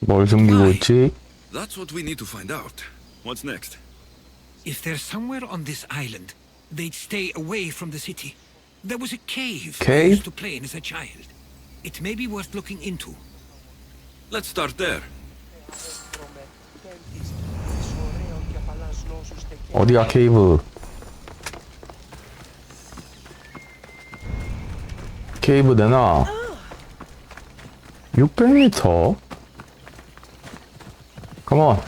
뭘 숨기고 있지? That's what we need to find out. What's next? If they're somewhere on this island, they'd stay away from the city. There was a cave I Cave? used to play in as a child. It may be worth looking into. Let's start there. 어디야 케이브? 케이브 내놔. 600m? 컴온.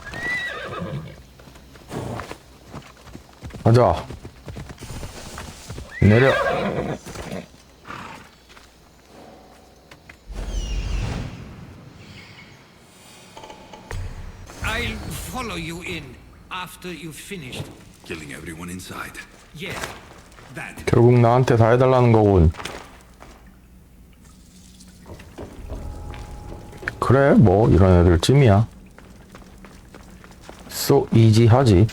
가자. 내려. I'll follow you in after you've finished. Killing everyone inside. Yes, that. 결국 나한테 다 해달라는 거군. 그래, 뭐 이런 애들 찜이야. So easy 하지.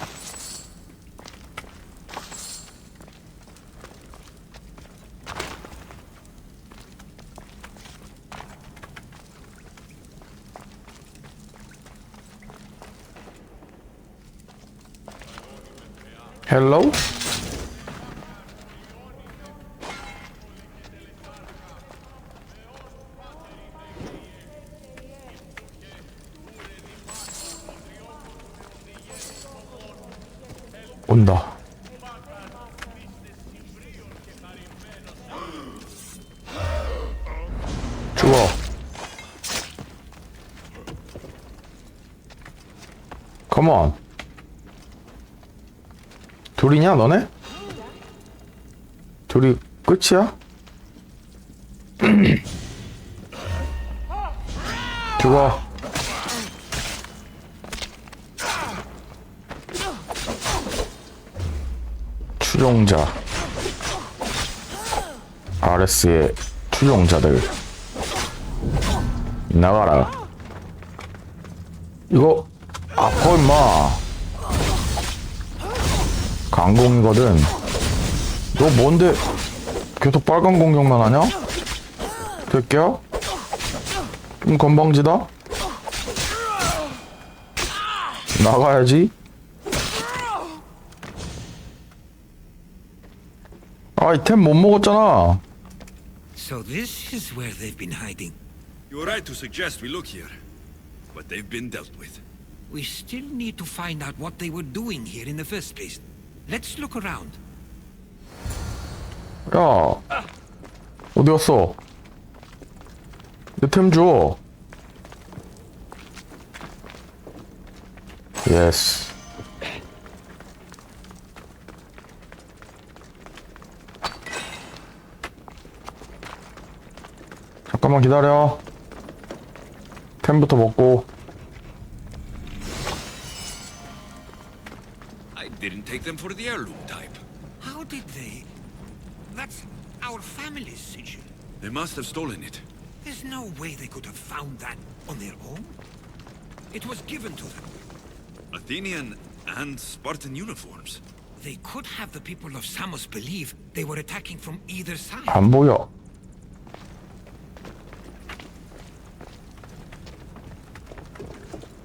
헬로우? 온다. 죽어. 컴온. 둘이냐 너네? 둘이 끝이야? 죽어. 추종자. RS의 추종자들 나가라. 이거 아파 임마. 강공이거든. 너 뭔데 계속 빨간 공격만 하냐? 새끼야? 좀 건방지다? 나가야지. 아이템 못 먹었잖아. So this is where they've been hiding. You're right to suggest we look here, but they've been dealt with. We still need to find out what they were doing here in the first place. Let's look around. 야, 어디 갔어? 내 템 줘. 예스. 잠깐만 기다려. 템부터 먹고. I didn't take them for the heirloom type. How did they? That's our family's sigil. They must have stolen it. There's no way they could have found that on their own. It was given to them. Athenian and Spartan uniforms. They could have the people of Samos believe they were attacking from either side. 안 보여.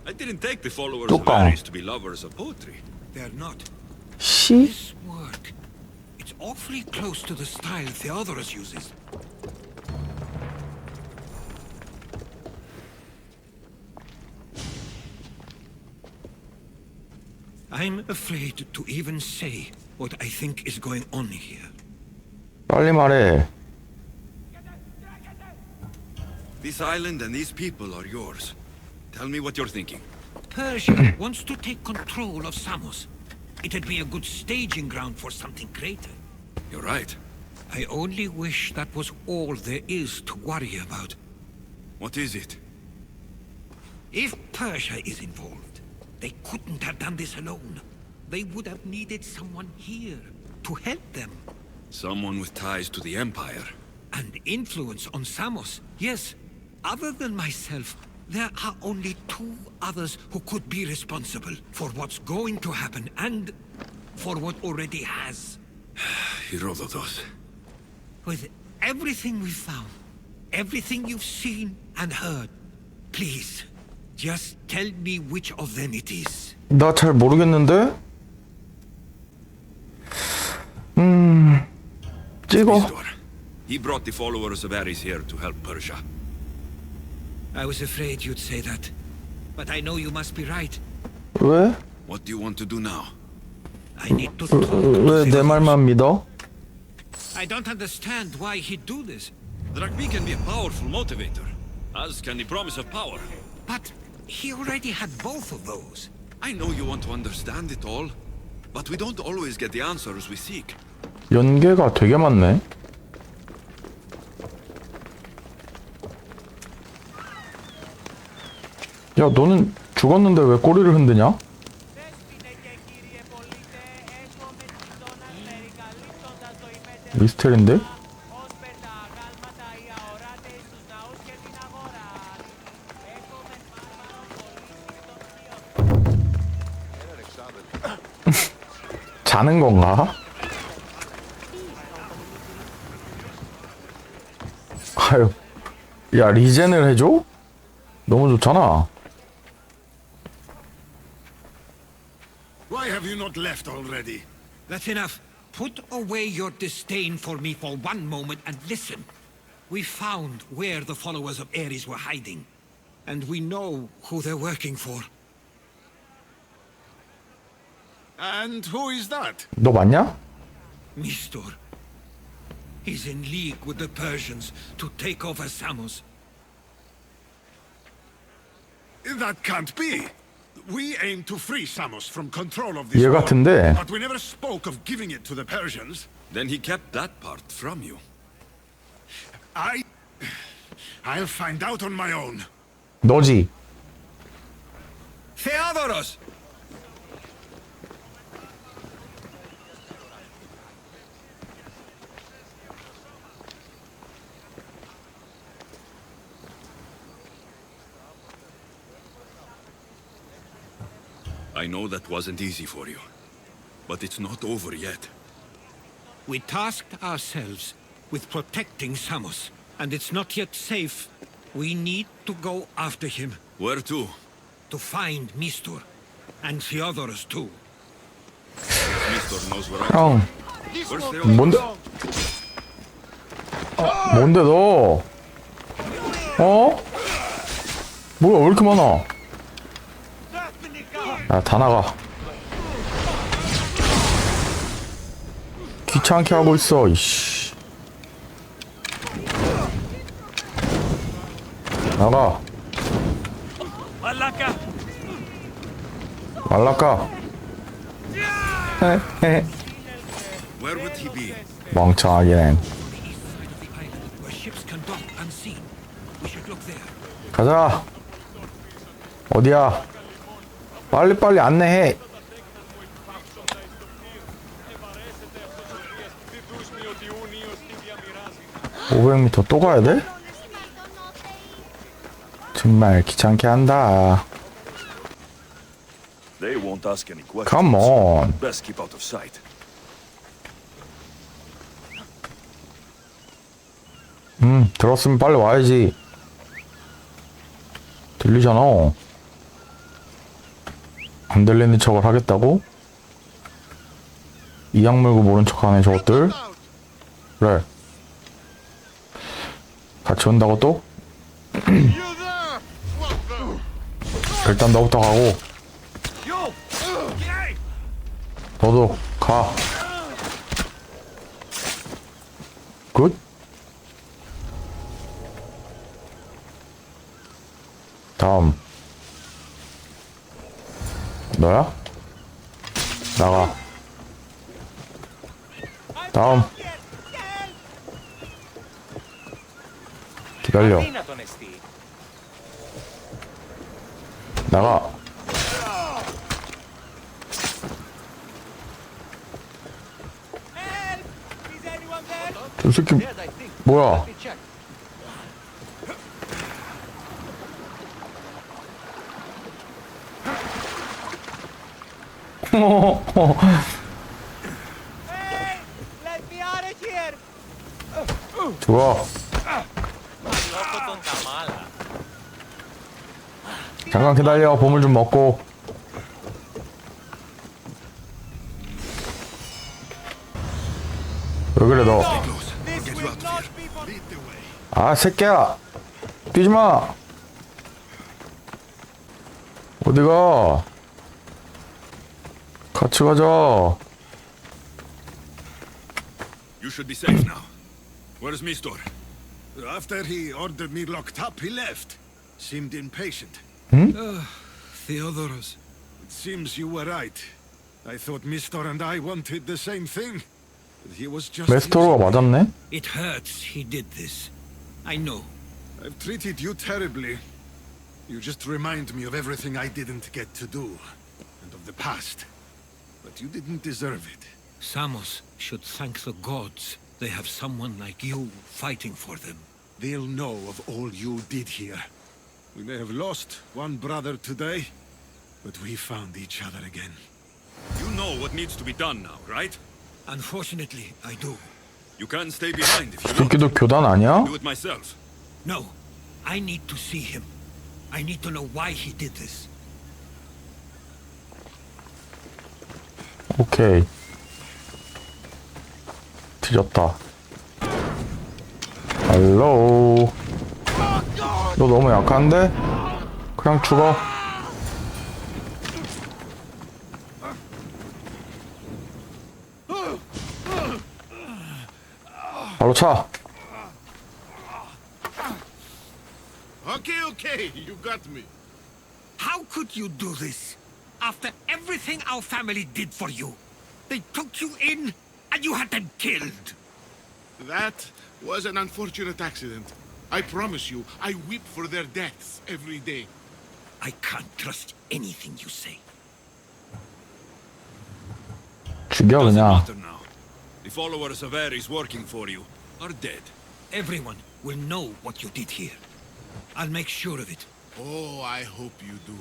I didn't take the followers of 뚜껑. Ares to be lovers of poetry. They're not. 시? This work, it's awfully close to the style Theodorus uses. I'm afraid to even say what I think is going on here. 빨리 말해. This island and these people are yours. Tell me what you're thinking. Persia wants to take control of Samos. It'd be a good staging ground for something greater. You're right. I only wish that was all there is to worry about. What is it? If Persia is involved, they couldn't have done this alone. They would have needed someone here to help them. Someone with ties to the Empire. And influence on Samos, yes. Other than myself, there are only two others who could be responsible for what's going to happen and for what already has. Herodotus. With everything we've found, everything you've seen and heard, please, just tell me which of them it is. 나 잘 모르겠는데? 찍어. He brought the followers of Ares here to help Persia. I was afraid you'd say that. But I know you must be right. 왜? What do you want to do now? I need to talk. 왜 내 말만 믿어? I don't understand why he'd do this. Dragby can be a powerful motivator, as can the promise of power. But he already had both of those. I know you want to understand it all, but we don't always get the answers we seek. 연계가 되게 많네. 야, 너는 죽었는데 왜 꼬리를 흔드냐? 미스테리인데? 자는 건가? 아유, 야, 리젠을 해줘? 너무 좋잖아. Why have you not left already? That's enough. Put away your disdain for me for one moment and listen. We found where the followers of Ares were hiding. And we know who they're working for. And who is that? 너 맞냐? Mistor. He's in league with the Persians to take over Samos. That can't be. We aim to free Samos from control of this 얘 war, 같은데. but we never spoke of giving it to the Persians. Then he kept that part from you. I'll find out on my own. 너지. Theodoros! I know that wasn't easy for you, but it's not over yet. We tasked ourselves with protecting Samos, and it's not yet safe. We need to go after him. Where to? To find Mistor, and Theodoros too. Mistor knows where 형, Where's Theodoros? 뭔데? 뭔데 너? 어? 뭐야, 왜 이렇게 많아? 야, 다 나가. 귀찮게 하고 있어, 이씨. 나가. 말라까. 헤헤. Where would he be? 멍청하긴. Where ships can dock unseen. We should look there. 가자. 어디야? 빨리빨리 안내해. 500m 또 가야 돼? 정말 귀찮게 한다. They won't ask any questions. Come on. Best keep out of sight. 들었으면 빨리 와야지. 들리잖아. 안 들리는 척을 하겠다고? 이악 물고 모른 척하네 저것들. 그래. 같이 온다고 또? 일단 너부터 가고. 너도 가. 굿. 다음. 너야? 나가. 다음. 기다려. 나가. 이 새끼 뭐야? 좋아. 잠깐 기다려. 보물 좀 먹고. 왜 그래 너? 아 새끼야. 뛰지 마. 어디가? 같이 가자. You should be safe now. Where's Mistor? After he ordered me locked up, he left. Seemed impatient. Theodoros. It seems you were right. I thought Mistor and I wanted the same thing. But he was just... 메스토로가 맞았네? It hurts he did this. I know. I've treated you terribly. You just remind me of everything I didn't get to do. And of the past. But you didn't deserve it. Samos should thank the gods they have someone like you fighting for them. They'll know of all you did here. We may have lost one brother today, but we found each other again. You know what needs to be done now, right? Unfortunately, I do. You can't stay behind if you 새끼도 교단 아니야? do it myself. No, I need to see him. I need to know why he did this. 오케이. 뒤졌다. 할로. 너 너무 약한데? 그냥 죽어. 바로 차. Okay, you got me. How could you do this? After everything our family did for you. They took you in, and you had them killed. That was an unfortunate accident. I promise you, I weep for their deaths every day. I can't trust anything you say. 죽여 Doesn't 그냥. matter now. The followers of Ares working for you are dead. Everyone will know what you did here. I'll make sure of it. Oh, I hope you do.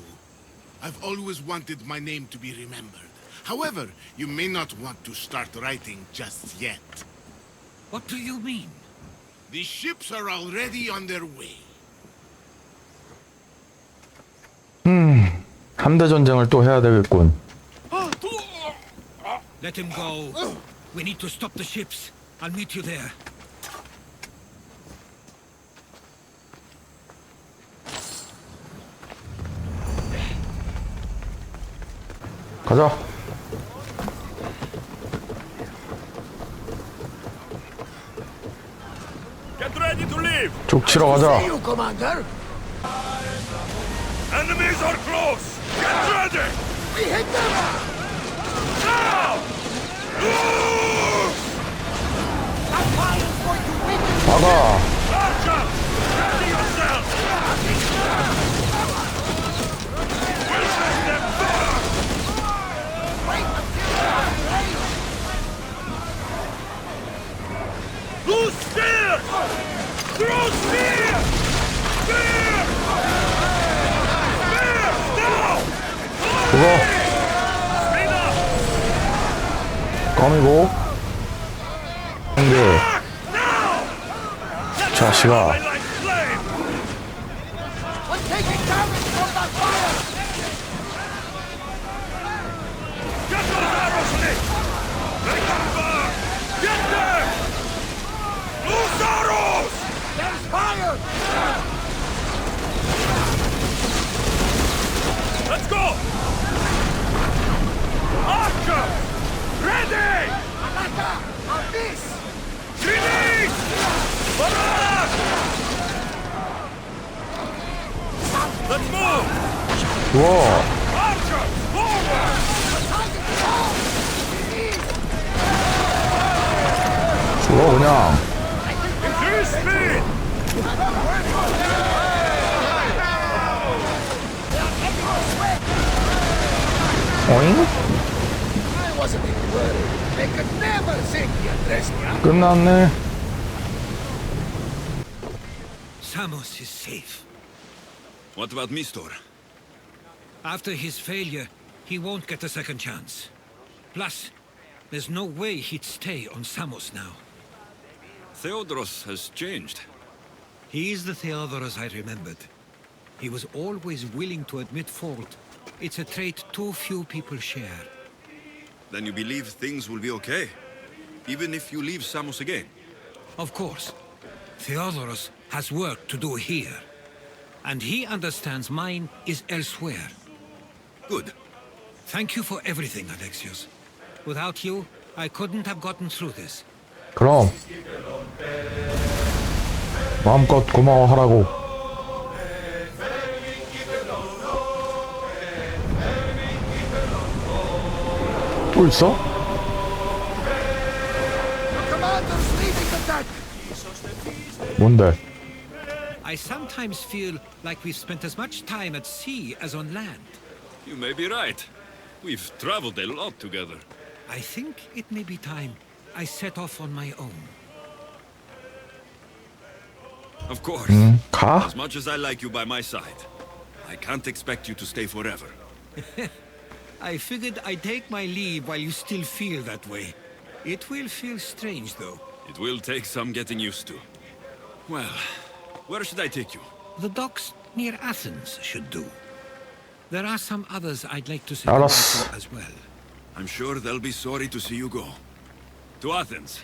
I've always wanted my name to be remembered. However, you may not want to start writing just yet. What do you mean? The ships are already on their way. 함대 전쟁을 또 해야 되겠군. Let him go. We need to stop the ships. I'll meet you there. 가자. Get ready to leave! 쭉 치러 가자. See you, Commander. Enemies are close! Get ready! We hit them! Now! 막아. Archer! Ready yourself! We'll make them burn! Loose spear! Throw spear! Spear! Spear! Now! 죽어. Speed up! 껌이고. 한개. 자식아. I like flame! We're taking damage from the fire! Get those arrows lit! Make them burn! Get them! Loose arrows! There's fire! Let's go! Archer! Ready! Alaka! On this! Release! Barrage! Let's move! 우와. Archer! Forward! 죽어 그냥. Increase speed! 어잉? I wasn't even worried. They could never think you dressed me up. 끝났네. Samos is safe. What about Mistor? After his failure, he won't get a second chance. Plus, there's no way he'd stay on Samos now. Theodoros has changed. He's the Theodoros I remembered. He was always willing to admit fault. It's a trait too few people share. Then you believe things will be okay? Even if you leave Samos again? Of course. Theodoros has work to do here. And he understands mine is elsewhere. Good. Thank you for everything, Alexios. Without you, I couldn't have gotten through this. 그럼 마음껏 고마워하라고. 또 있어? Commander's leading the deck! 뭔데? I sometimes feel like we've spent as much time at sea as on land. You may be right. We've traveled a lot together. I think it may be time I set off on my own. Of course. 가? As much as I like you by my side, I can't expect you to stay forever. I figured I'd take my leave while you still feel that way. It will feel strange, though. It will take some getting used to. Well, where should I take you? The docks near Athens should do. There are some others I'd like to say 알았어. to as well. I'm sure they'll be sorry to see you go. To Athens.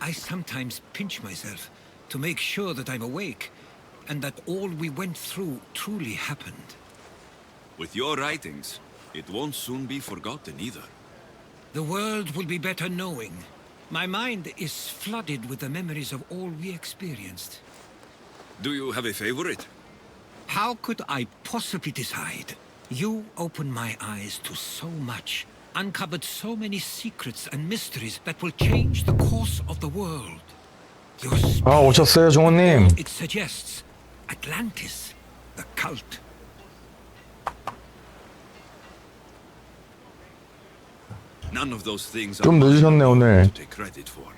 I sometimes pinch myself to make sure that I'm awake and that all we went through truly happened. With your writings, it won't soon be forgotten either. The world will be better knowing. My mind is flooded with the memories of all we experienced. Do you have a favorite? How could I possibly decide? You opened my eyes to so much, uncovered so many secrets and mysteries that will change the course of the world. Your 아, 오셨어요, 종호님. it suggests Atlantis, the cult. None of those things 좀 늦으셨네, 오늘. to take credit for.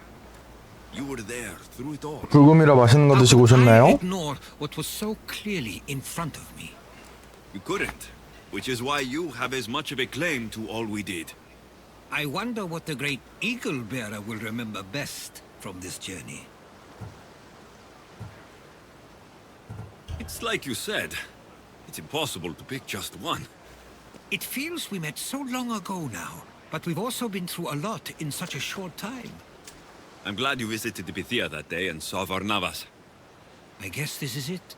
You were there through it all. 불금이라 맛있는 거 드시고 오셨나요? Ignore what was so clearly in front of me. You couldn't, which is why you have as much of a claim to all we did. I wonder what the great eagle bearer will remember best from this journey. It's like you said. It's impossible to pick just one. It feels we met so long ago now, but we've also been through a lot in such a short time. I'm glad you visited the Pythia that day and saw Varnavas. I guess this is it.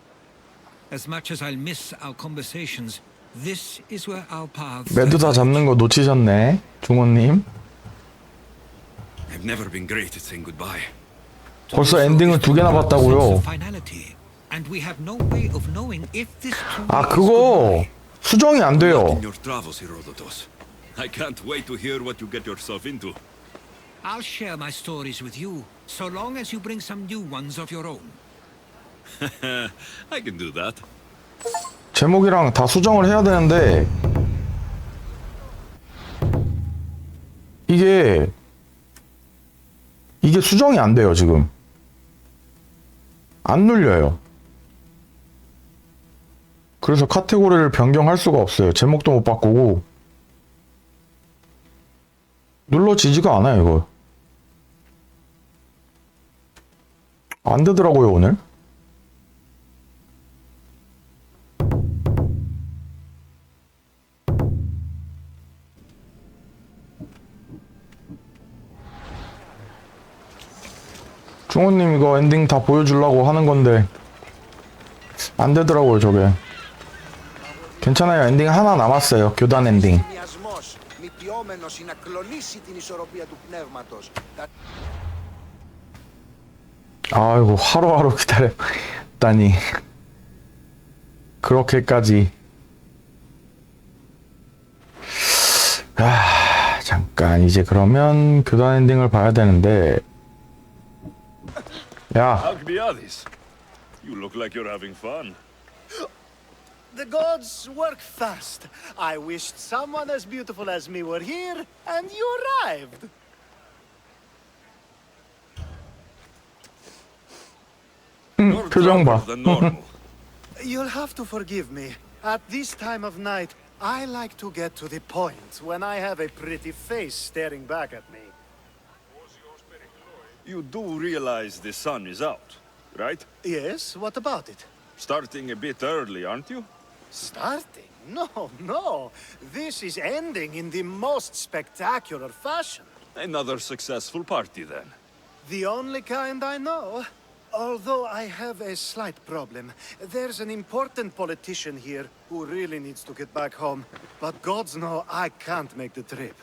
As much as I'll miss our conversations, this is where our paths... 메두사 잡는 거 놓치셨네, 종호님. I've never been great at saying goodbye. 벌써 엔딩을 2개나 봤다고요. Finality, and we have no way of knowing if this 아, 그거 수정이 안 돼요. In your travels, Herodotus. I can't wait to hear what you get yourself into. I'll share my stories with you, so long as you bring some new ones of your own. I can do that. 제목이랑 다 수정을 해야 되는데 이게 수정이 안 돼요. 지금 안 눌려요. 그래서 카테고리를 변경할 수가 없어요. 제목도 못 바꾸고 눌러지지가 않아요. 이거 안 되더라고요. 오늘 중호님 이거 엔딩 다 보여주려고 하는 건데 안 되더라고요. 저게 괜찮아요. 엔딩 하나 남았어요. 교단 엔딩. 아이고 하루하루 기다렸다니 그렇게까지. 아 잠깐 이제 그러면 교단 엔딩을 봐야 되는데. 야. Alcibiades, you look like you're having fun. The gods work fast. I wished someone as beautiful as me were here, and you arrived. 표정 봐. You'll have to forgive me. At this time of night, I like to get to the point when I have a pretty face staring back at me. You do realize the sun is out, right? Yes, what about it? Starting a bit early, aren't you? Starting? No, no. This is ending in the most spectacular fashion. Another successful party, then. The only kind I know. Although I have a slight problem. There's an important politician here who really needs to get back home. But gods know I can't make the trip.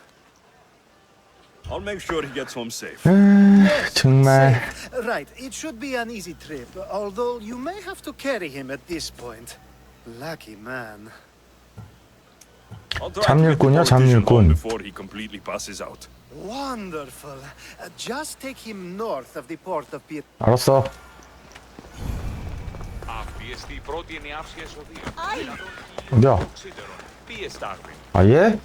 I'll make sure he gets home safe. 정말. Right, it should be an easy trip, although you may have to carry him at this point. Lucky man. I'll try to get the 잠일꾼이야, politician home 잠일꾼. before he completely passes out. Wonderful. Just take him north of the port of Piet. 알았어. 어디야? 아, 예?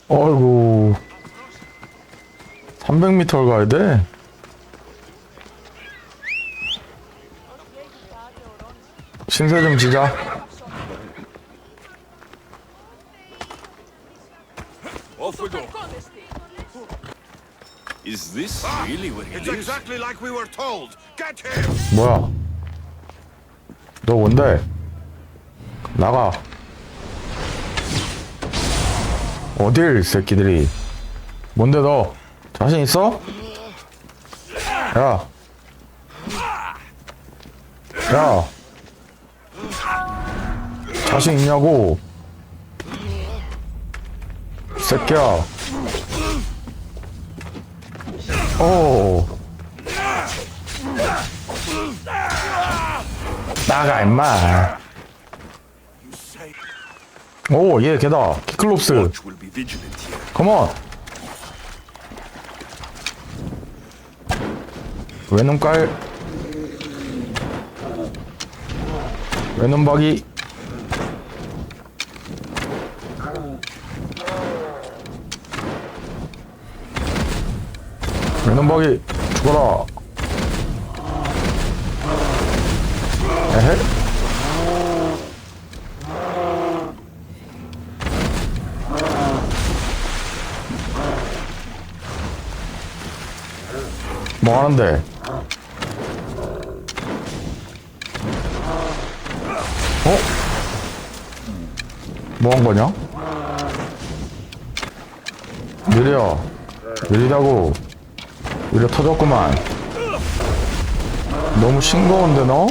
어이구. 300m를 가야 돼? 신세 좀 지자. Off we go. Is this really where he It's lives? exactly like we were told. Get him! 뭐야? 너 뭔데? 나가. 어딜 새끼들이? 뭔데 너? 자신 있어? 야. 야. 자신 있냐고? 새끼야. 오. 나가 임마. 오, 얘 걔다. 키클롭스. 컴온. 외놈 깔. 외놈 박이. 외놈 박이 죽어라. 에헤. 뭐 하는데? 어? 뭐 한 거냐? 느려. 느리다고. 느려 터졌구만. 너무 싱거운데 너?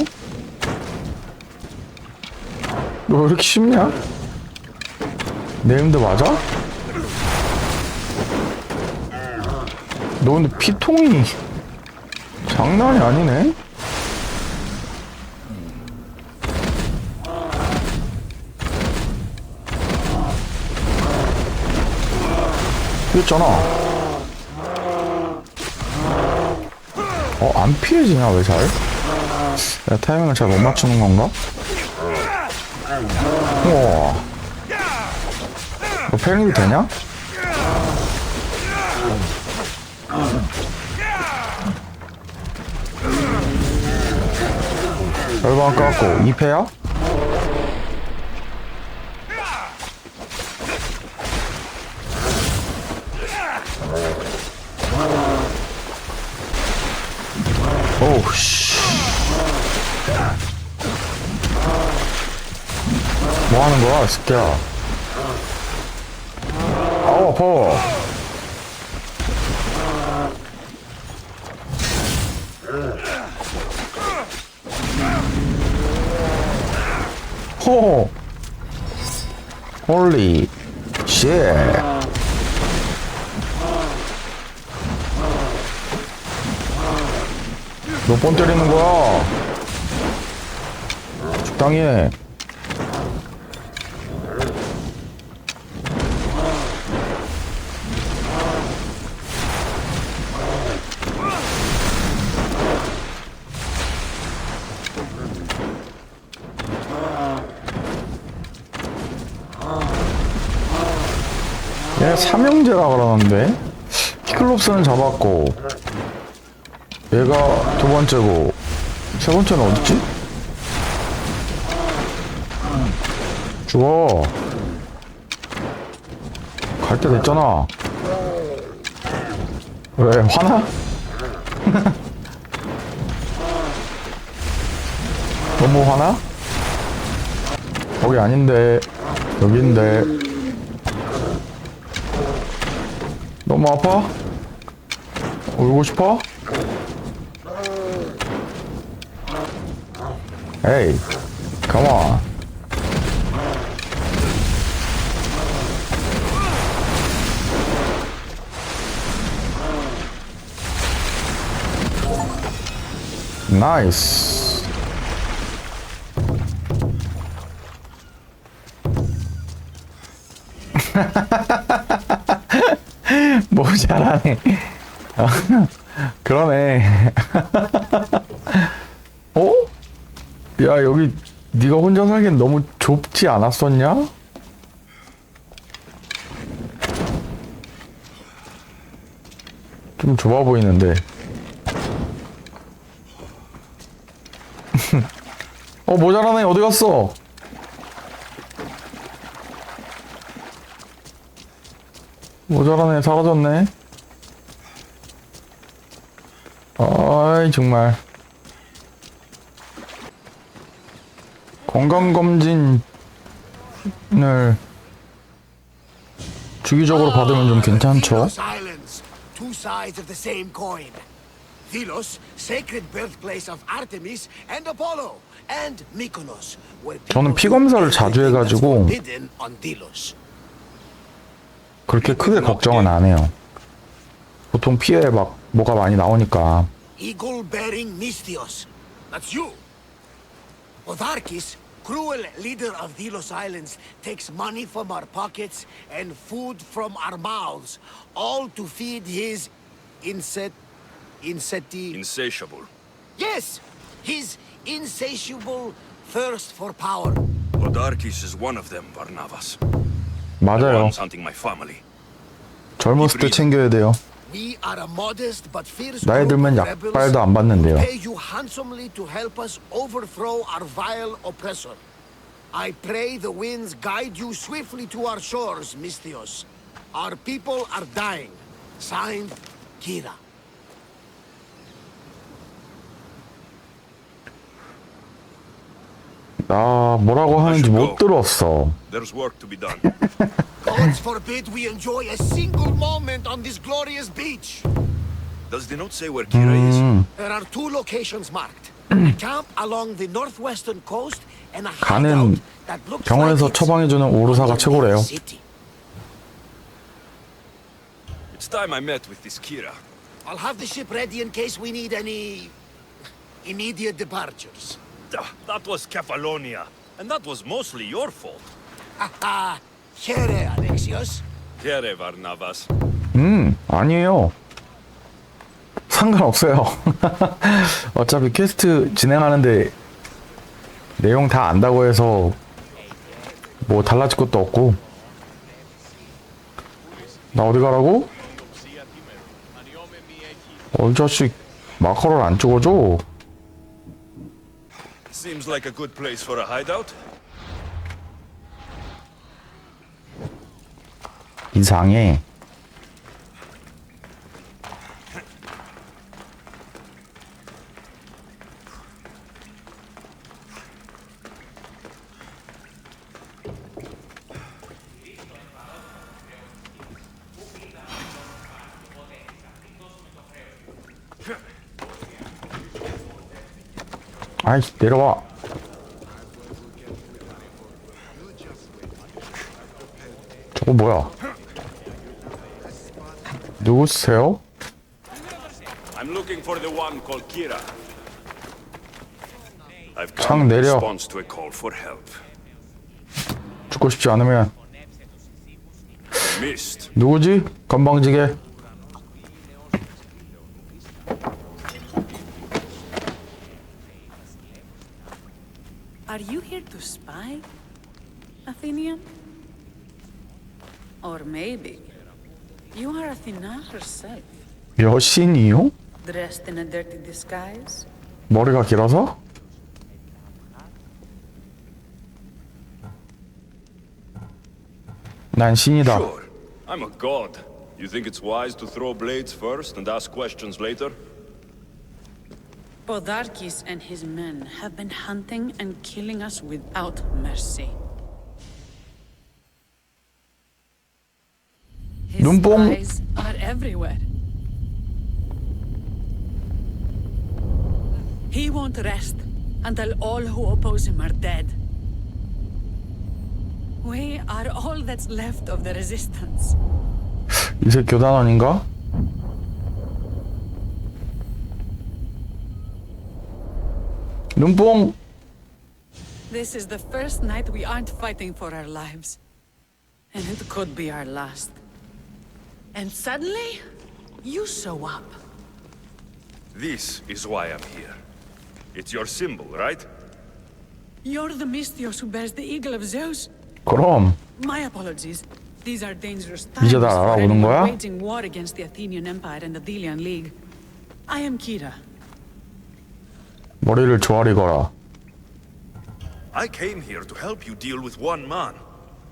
너 왜 이렇게 쉽냐? 내 힘도 맞아? 너 근데 피통이 장난이 아니네? 피했잖아. 안 피해지냐, 왜 잘? 내가 타이밍을 잘 못 맞추는 건가? 우와. 너 패링도 되냐? 절반 깎고 2패야? 오우 씨. 뭐 하는 거야, 새끼야? 아우, 아파. 호. 홀리 쉣. 몇 번 때리는 거야? 적당히 해. 얘 삼형제라 그러는데 키클롭스는 잡았고 얘가 두 번째고 세 번째는 어딨지? 죽어. 갈 때 됐잖아. 왜 화나? 너무 화나? 거기 아닌데 여긴데. 너무 아파? 울고 싶어? 에이, come on. 나이스. 뭐 잘하네. 그러네. 어? 야, 여기 네가 혼자 살기엔 너무 좁지 않았었냐? 좀 좁아 보이는데. 모자라네. 어디 갔어? 모자라네. 사라졌네. 아이, 정말. 건강검진을 주기적으로 받으면 좀 괜찮죠? Two sides of the same coin. Delos, sacred birthplace of Artemis and Apollo, and Mykonos, where 저는 피 검사를 자주 해가지고 그렇게 크게 걱정은 안 해요. 보통 피에 막 뭐가 많이 나오니까. Eagle-bearing Mystios. That's you. Otharkis, cruel leader of Delos Islands, takes money from our pockets and food from our mouths, all to feed his Insatiable. Yes, his insatiable thirst for power. Podarkis is one of them, Varnavas. 맞아요. Hunting my family. 젊었을 때 챙겨야 돼요. We are a modest but fierce 나이 group 들면 of rebels 약발도 안 받는데요. who pay you handsomely to help us overthrow our vile oppressor. I pray the winds guide you swiftly to our shores, Mystios. Our people are dying. Signed, Kira. 나 뭐라고 하는지 못 들었어. There's work to be done. Gods forbid we enjoy a single moment on this glorious beach. Does the note say where Kira is? There are two locations marked. A camp along the northwestern coast and a 가는 hideout that looks 병원에서 like it's 처방해주는 오르사가 최고래요. city. It's time I met with this Kira. I'll have the ship ready in case we need any immediate departures. That was Kefalonia, and that was mostly your fault. Haha, here, Alexios. Here, Varnavas. 아니에요. 상관없어요. 어차피 퀘스트 진행하는데 내용 다 안다고 해서 뭐 달라질 것도 없고. 나 어디 가라고? 이 자식 마커를 안 찍어줘. Seems like a good place for a hideout. 이상해. 아이씨, 내려와. 저거 뭐야? 누구세요? I'm looking for the one called Kira. I've 창 come in 내려. response to a call for help. 죽고 싶지 않으면. Missed. 누구지? 건방지게. Are you here to spy, Athenian? Or maybe you are Athena herself, 여신이요? dressed in a dirty disguise? 머리가 길어서? 난 신이다. Sure. I'm a god. You think it's wise to throw blades first and ask questions later? Podarkis and his men have been hunting and killing us without mercy. His 눈뽕. spies are everywhere. He won't rest until all who oppose him are dead. We are all that's left of the resistance. 이제 교단원인가? 눈뽕! This is the first night we aren't fighting for our lives. And it could be our last. And suddenly, you show up. This is why I'm here. It's your symbol, right? You're the Mystios who bears the eagle of Zeus? 그럼 My apologies. These are dangerous 이제 times 다 for 알아보는 anyone 거야? waging war against the Athenian Empire and the Delian League. I am Kira. 머리를 조아리 거라. I came here to help you deal with one man,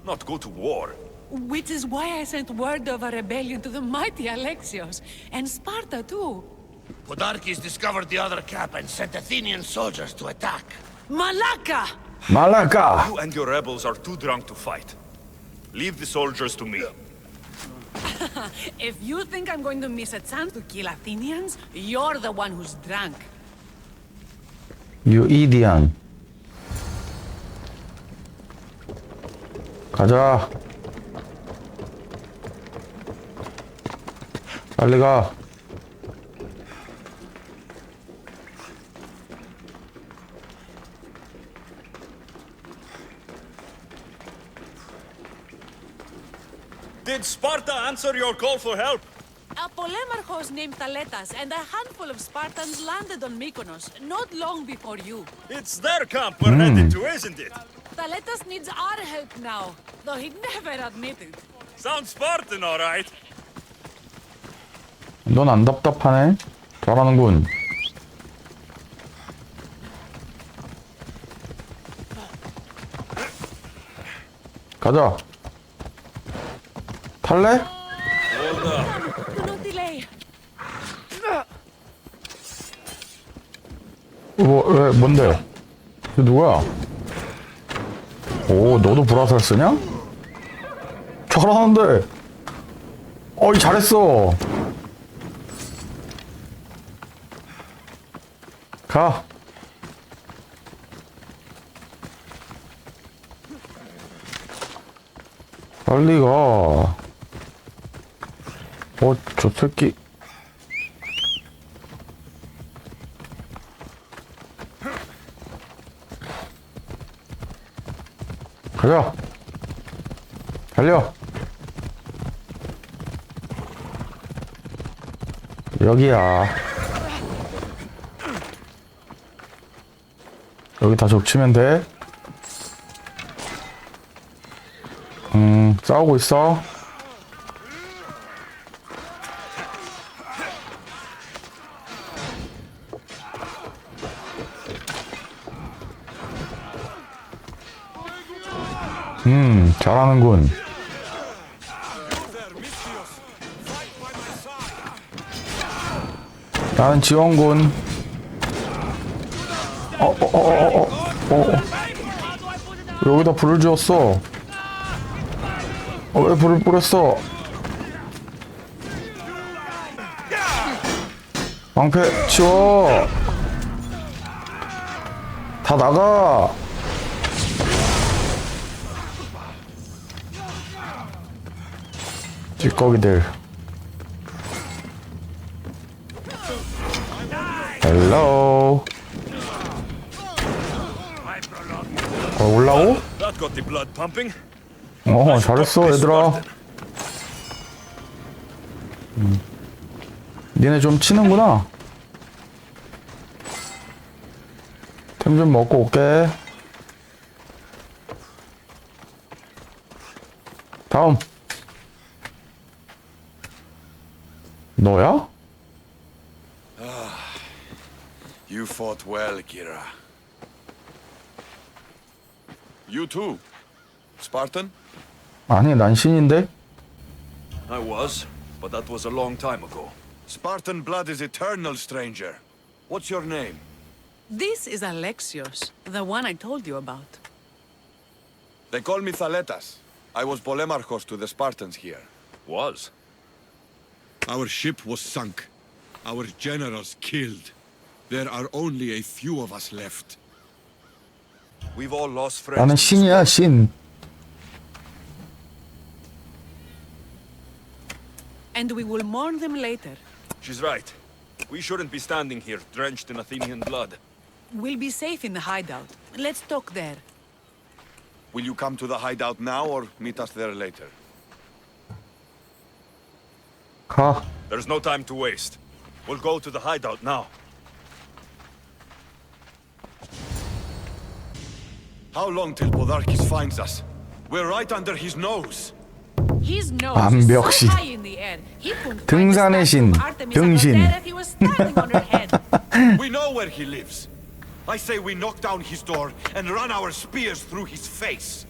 not go to war. Which is why I sent word of a rebellion to the mighty Alexios, and Sparta too. Podarkes discovered the other cap and sent Athenian soldiers to attack. Malaka! 말라까! You and your rebels are too drunk to fight. Leave the soldiers to me. If you think I'm going to miss a chance to kill Athenians, you're the one who's drunk. You idiot. 가자. 빨리 가. Did Sparta answer your call for help? A Polemarchos named Thaletas and a handful of Spartans landed on Mykonos not long before you. It's their camp we're headed to, isn't it? Thaletas needs our help now, though he'd never admit it. Sounds Spartan, all right. 넌 안 답답하네? 잘하는군. 가자. 탈래? No delay. 왜, 뭔데? 그 누구야? 오, 너도 불화살 쓰냐? 잘하는데. 어이, 잘했어. 가. 빨리 가. 저 새끼. 가자. 달려. 여기야. 여기 다 족치면 돼. 싸우고 있어. 잘하는군. 나는 지원군. 여기다 불을 지었어. 왜 불을 뿌렸어? 방패 치워. 다 나가. 찌꺼기들. 헬로. 올라오? That got the blood pumping. 잘했어 얘들아. 니네 좀 치는구나. 템 좀 먹고 올게. 다음. 너야? You fought well, Kira. You too. Spartan? 아니, 난 신인데? I was, but that was a long time ago. Spartan blood is eternal, stranger. What's your name? This is Alexios, the one I told you about. They call me Thaletas. I was Polemarchos to the Spartans here. Was? Our ship was sunk. Our generals killed. There are only a few of us left. We've all lost friends. 나는 신이야, 신. And we will mourn them later. She's right. We shouldn't be standing here, drenched in Athenian blood. We'll be safe in the hideout. Let's talk there. Will you come to the hideout now, or meet us there later? 가. There's no time to waste. We'll go to the hideout now. How long till Podarkis finds us? We're right under his nose. His nose is 암벽신. so high in the air. He couldn't 등산의 신. 병신. if he was standing on her head. We know where he lives. I say we knock down his door and run our spears through his face.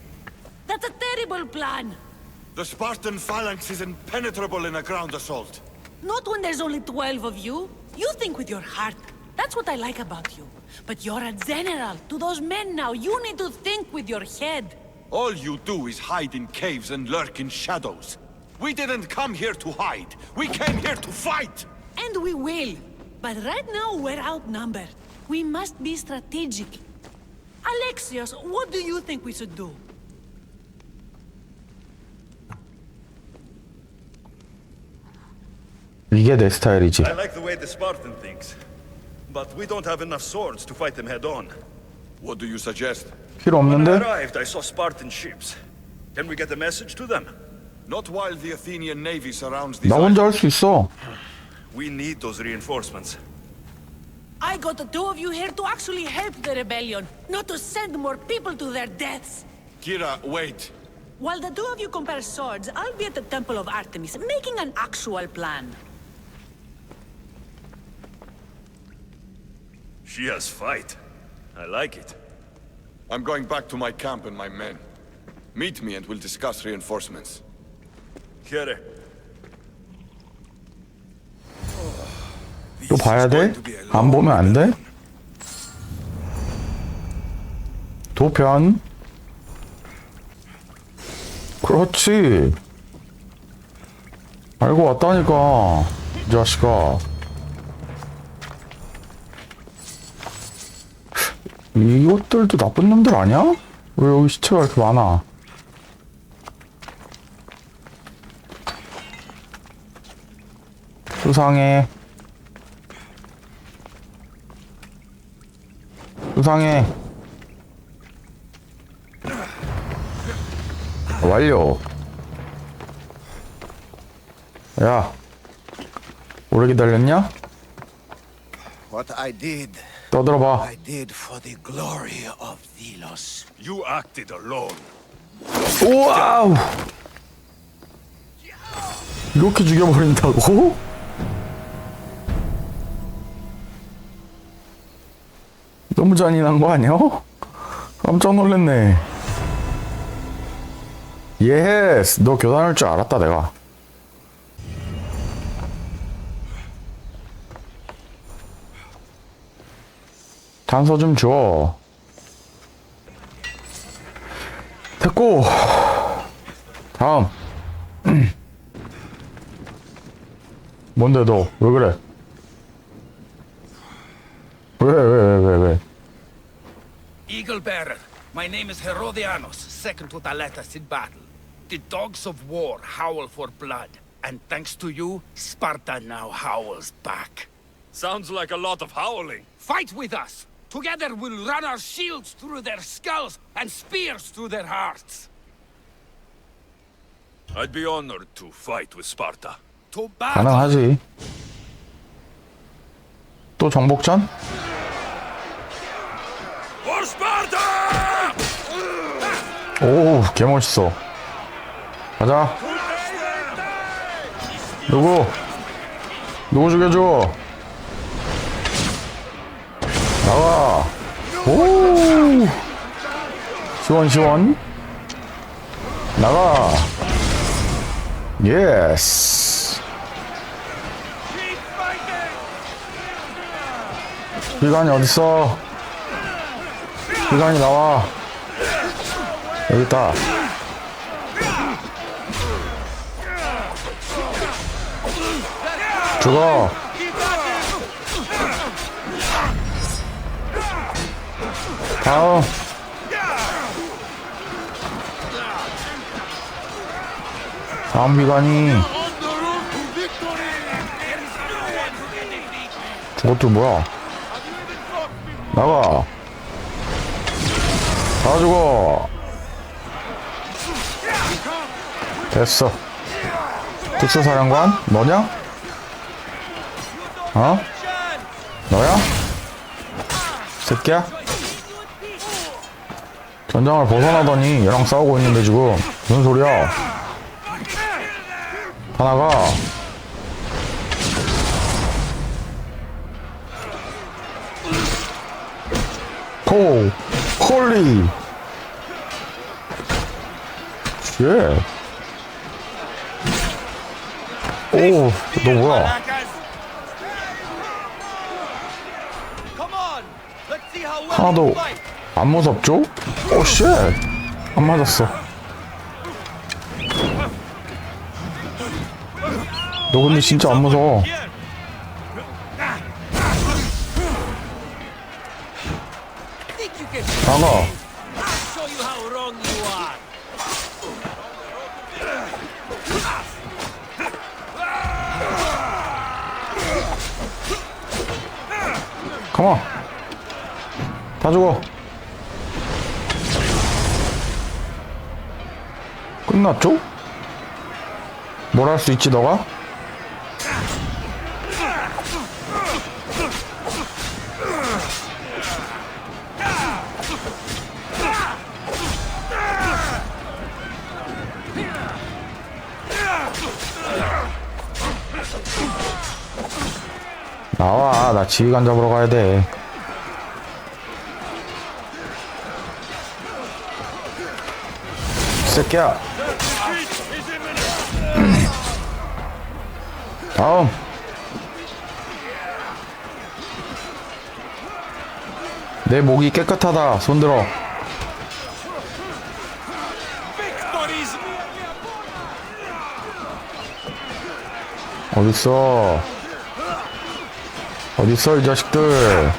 That's a terrible plan. The Spartan phalanx is impenetrable in a ground assault. Not when there's only 12 of you. You think with your heart. That's what I like about you. But you're a general. To those men now, you need to think with your head. All you do is hide in caves and lurk in shadows. We didn't come here to hide. We came here to fight! And we will. But right now, we're outnumbered. We must be strategic. Alexios, what do you think we should do? 이게 내 스타일이지. I like the way the Spartan thinks. But we don't have enough swords to fight them head on. What do you suggest? 필요 When I 없는데? arrived, I saw Spartan ships. Can we get a message to them? Not while the Athenian navy surrounds these 나 혼자 할 수 있어. We need those reinforcements. I got the two of you here to actually help the rebellion, not to send more people to their deaths. Kira, wait. While the two of you compare swords, I'll be at the Temple of Artemis, making an actual plan. She has fight. I like it. I'm going back to my camp and my men. Meet me and we'll discuss reinforcements. Here. 또 봐야 돼? 안 보면 안 돼? 도편. 그렇지. 알고 왔다니까, 이 자식아. 이것들도 나쁜 놈들 아니야? 왜 여기 시체가 이렇게 많아? 수상해. 수상해. 완료. 야, 오래 기다렸냐? What I did, 떠들어봐. I did for the glory of Delos. You acted alone. 우와우! 이렇게 죽여버린다고? 너무 잔인한 거 아니야? 깜짝 놀랐네. 예스! 너 교단할 줄 알았다, 내가. 단서 좀 줘. 됐고. 다음. 뭔데 너? 왜 그래? 왜? Eagle Bearer, my name is Herodianos, second to Thaletas in battle. The dogs of war howl for blood, and thanks to you, Sparta now howls back. Sounds like a lot of howling. Fight with us! Together we'll run our shields through their skulls and spears through their hearts. I'd be honored to fight with Sparta. To battle! 가능하지. 또 정복전? For Sparta! 오, 개멋있어. 가자. 누구 죽여줘? 나와. 오, 시원. 나가. 예스. 비관이 어딨어? 비관이 나와. 여기 있다. 죽어. 다음. 다음 비관이. 저것도 뭐야? 나가. 다 죽어. 됐어. 특수사령관? 너냐? 어? 너야? 새끼야? 전장을 벗어나더니 얘랑 싸우고 있는데 지금 무슨 소리야? 다 나가. 홀리 쉣. 오, 너 뭐야? 하나도 안 무섭죠? 오, 쉣. 안 맞았어. 너 근데 진짜 안 무서워. 나가. 컴온. 다 죽어. 끝났죠? 뭘 할 수 있지 너가? 나와, 나 지휘관 잡으러 가야 돼. 새끼야. 다음. 내 목이 깨끗하다. 손들어. 어딨어? 어딨어 이 자식들.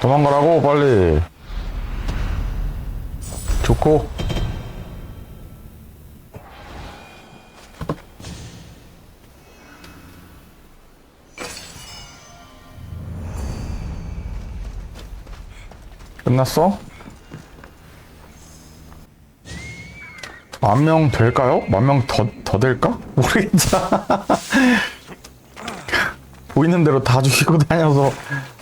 도망가라고 빨리. 좋고. 끝났어? 10,000명 될까요? 10,000명 더 될까? 모르겠자. 보이는 대로 다 죽이고 다녀서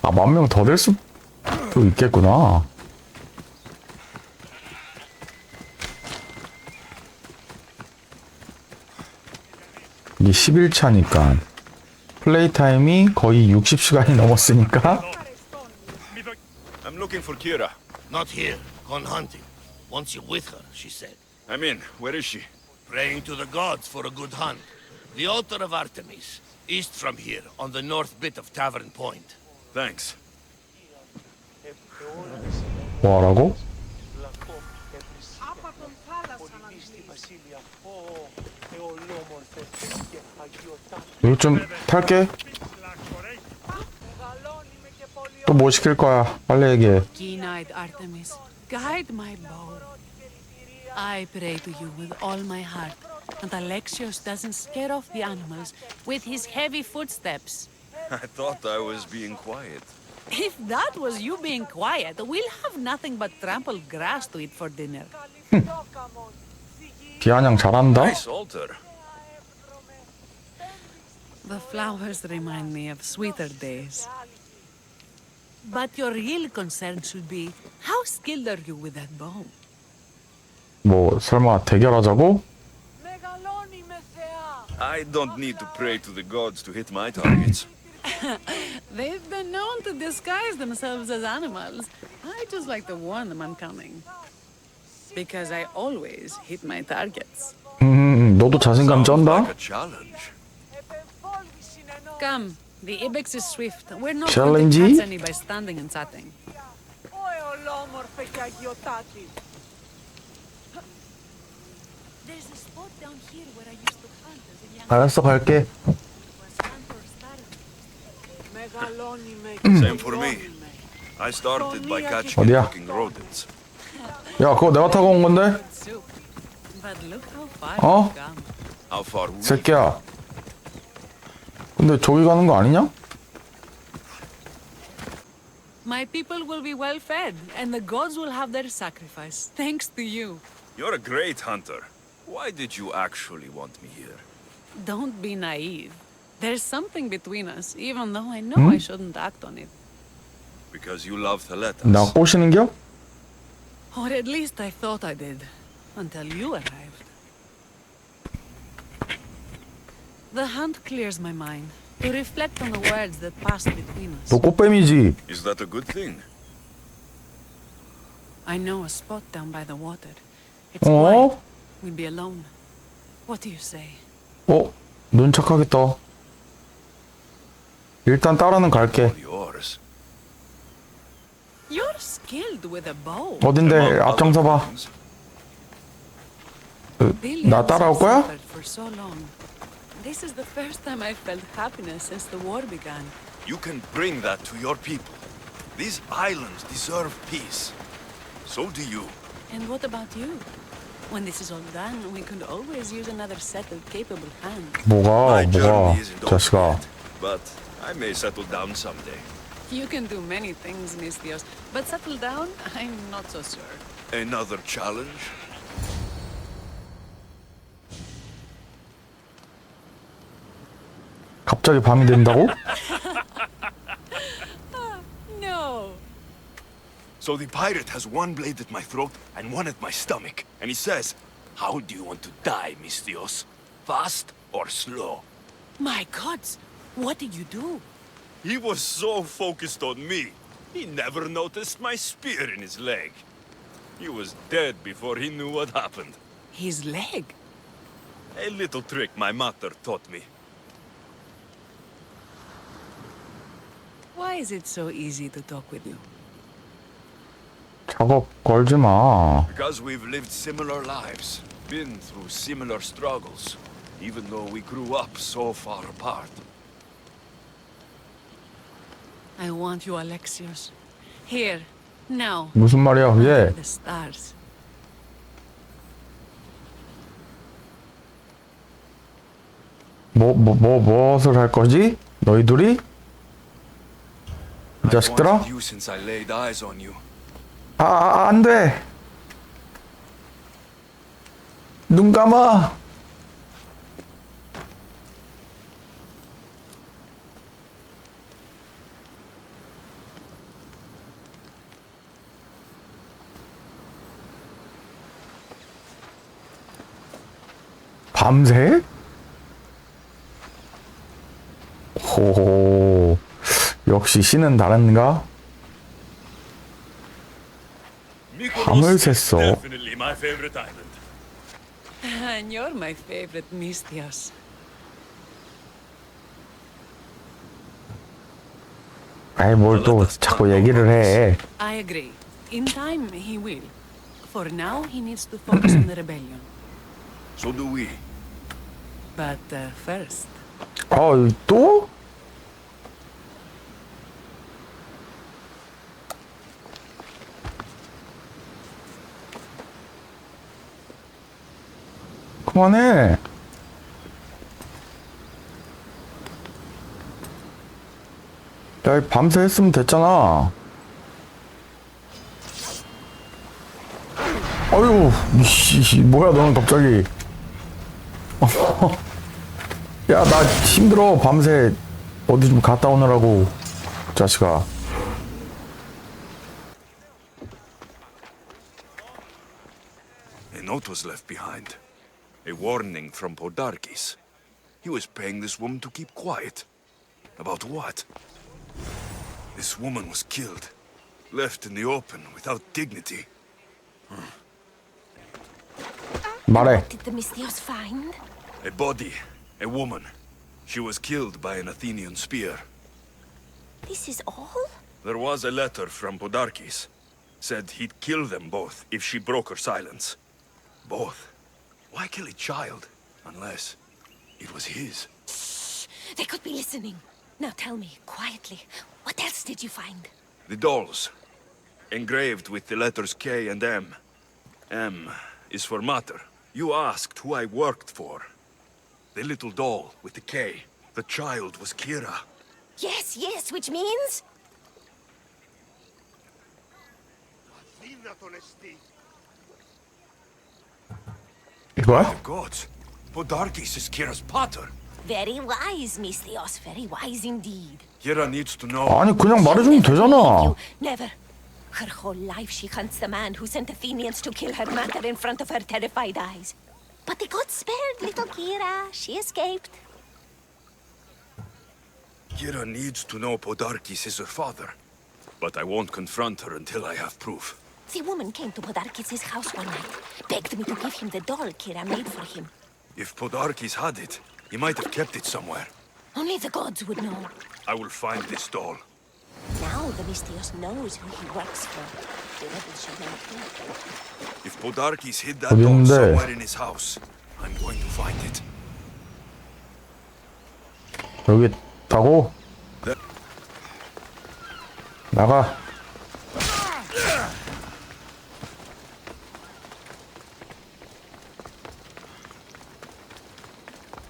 10,000명 더 될 수도 있겠구나. 이게 11차니까 플레이 타임이 거의 60시간이 넘었으니까. I'm looking for Kira. Not here. Gone hunting. Want you with her, she said. I'm in. Where is she? Praying to the gods for a good hunt. The altar of Artemis, east from here, on the north bit of Tavern Point. Thanks. 뭐하라고? 이거 좀 탈게. 또 뭐 시킬 거야? 빨리 얘기해. Keen-eyed Artemis, guide my bow. I pray to you with all my heart, and Alexios doesn't scare off the animals with his heavy footsteps. I thought I was being quiet. If that was you being quiet, we'll have nothing but trampled grass to eat for dinner. 비아냥 잘한다. Nice altar. The flowers remind me of sweeter days. But your real concern should be, how skilled are you with that bow? 뭐 설마 대결하자고? I don't need to pray to the gods to hit my targets. They've been known to disguise themselves as animals. I just like to warn them I'm coming. Because I always hit my targets. 너도 자신감 쩐다? Like a challenge. Come, the ibex is swift. We're not Challenge? going to catch any by standing and chatting. There's a spot down here where I used to hunt as a young 알았어, 갈게. Same for me. I started by catching and 어디야? cooking rodents. 야, 그거 내가 타고 온 건데? But look how far 어? we've come. How far we? 새끼야. 근데 저기 가는 거 아니냐? My people will be well fed, and the gods will have their sacrifice, thanks to you. You're a great hunter. Why did you actually want me here? Don't be naive. There's something between us, even though I know I shouldn't act on it. Because you love Theletas. 나 꼬시는겨? Or at least I thought I did, until you arrived. The hunt clears my mind, to reflect on the words that passed between us. 너 꽃뱀이지? Is that a good thing? I know a spot down by the water. It's 어? quiet. We'll be alone. What do you say? 어? 눈 착하겠다. 일단 따라는 갈게. Yours. You're skilled with a bow. 어딘데? 앞장서봐. 나 따라올 거야? For so long. This is the first time I've felt happiness since the war began. You can bring that to your people. These islands deserve peace. So do you. And what about you? When this is all done, we could always use another settled, capable hand. 뭐가, journey isn't over 자식아. yet, but I may settle down someday. You can do many things, Mistios, but settle down, I'm not so sure. Another challenge? 갑자기 밤이 된다고? No. So the pirate has one blade at my throat and one at my stomach, and he says, "How do you want to die, Mistios? Fast or slow?" My gods, what did you do? He was so focused on me, he never noticed my spear in his leg. He was dead before he knew what happened. His leg? A little trick my mother taught me. Why is it so easy to talk with you? 작업 걸지 마. Because we've lived similar lives, been through similar struggles, even though we grew up so far apart. I want you, Alexios. Here, now. 무슨 말이야, 그게? The stars. 무엇을 할 거지? 너희 둘이? 이 자식들아? I wanted you since I laid eyes on you. 안 돼! 눈 감아! 밤새? 호 역시 신은 다른가? 밤을 샜어. Definitely my favorite island. And you're my favorite, Mistios. 아이 뭘 또 자꾸 얘기를 해. I agree. In time, he will. For now, he needs to focus on the rebellion. So do we. But first... 또? 그만해. 야, 밤새 했으면 됐잖아. 어휴, 이씨, 뭐야, 너는 갑자기. 야, 나 힘들어. 밤새 어디 좀 갔다 오느라고, 자식아. A note was left behind. A warning from Podarkis. He was paying this woman to keep quiet. About what? This woman was killed. Left in the open without dignity. 말해. What did the Mistios find? A body. A woman. She was killed by an Athenian spear. This is all? There was a letter from Podarkis. Said he'd kill them both if she broke her silence. Both. Why kill a child? Unless it was his. Shh! They could be listening. Now tell me, quietly, what else did you find? The dolls. Engraved with the letters K and M. M is for Mater. You asked who I worked for. The little doll with the K. The child was Kira. Yes, yes, which means? By the gods, Podarkis is Kira's pater. Very wise, Misthios, very wise indeed. Kira needs to know. 아니 그냥 말해주면 되잖아. Never. Her whole life she hunts the man who sent Athenians to kill her mater in front of her terrified eyes. But the gods spared little Kira. She escaped. Kira needs to know Podarkis is her father. But I won't confront her until I have proof. The woman came to Podarkis' house one night, begged me to give him the doll Kira made for him. If Podarkis had it, he might have kept it somewhere. Only the gods would know. I will find this doll. Now the Misthios knows who he works for. The rebels should not kill. If Podarkis hid that doll somewhere in his house, I'm going to find it. 여기 있다고? 나가.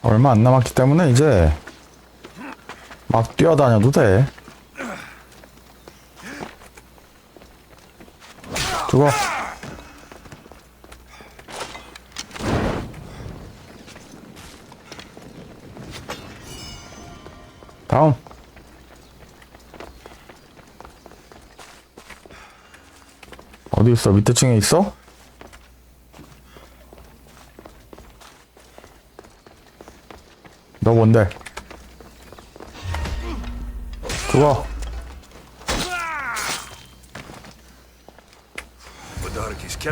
얼마 안 남았기 때문에 이제 막 뛰어다녀도 돼. 죽어. 다음. 어디 있어? 밑에 층에 있어? 너 뭔데? 죽어.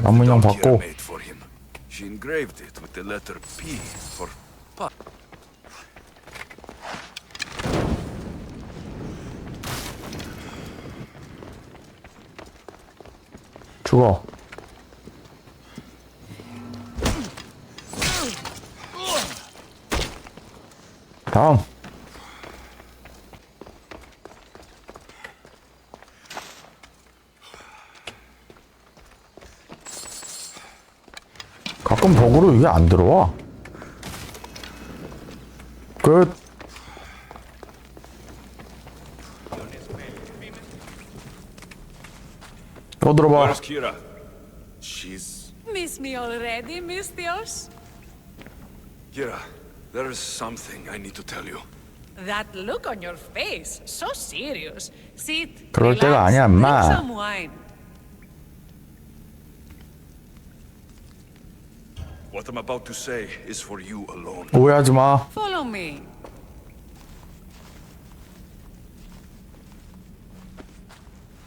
나무 인형 받고. She engraved it with the letter P for pa. 죽어. 다음. 가끔 벽으로 이게 안 들어와. 끝. 또 들어봐. Where's Kira? She's... Miss me already, Misthios? Kira, there is something I need to tell you. That look on your face, so serious. Sit, 그럴 때가 relax, 아니야, drink 인마. some wine. What I'm about to say is for you alone. 오해하지 마. Follow me.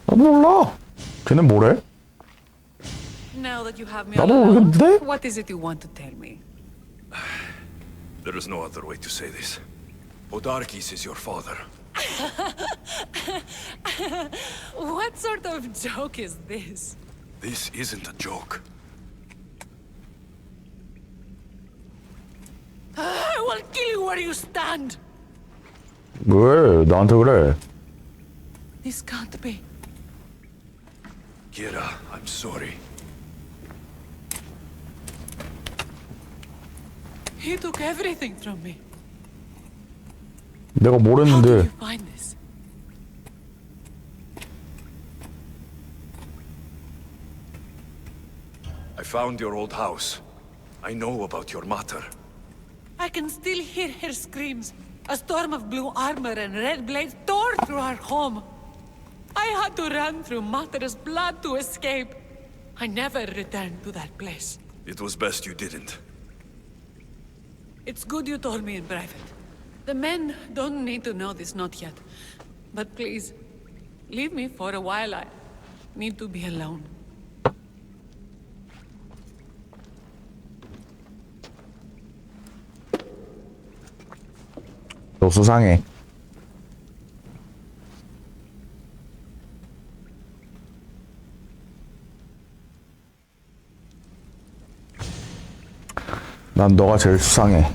나도 몰라. 걔네 뭐래? Now that you have me 나도 alone, 모르겠는데? what is it you want to tell me? There is no other way to say this. Podarkis is your father. What sort of joke is this? This isn't a joke. I will kill you where you stand! 왜 나한테 그래? This can't be. Kira, I'm sorry. He took everything from me. 내가 뭘 How did 했는데? you find this? I found your old house. I know about your mater. I can still hear her screams. A storm of blue armor and red blades tore through our home. I had to run through Mater's blood to escape. I never returned to that place. It was best you didn't. It's good you told me in private. The men don't need to know this, not yet. But please, leave me for a while. I need to be alone. 너 수상해. 난 너가 제일 수상해.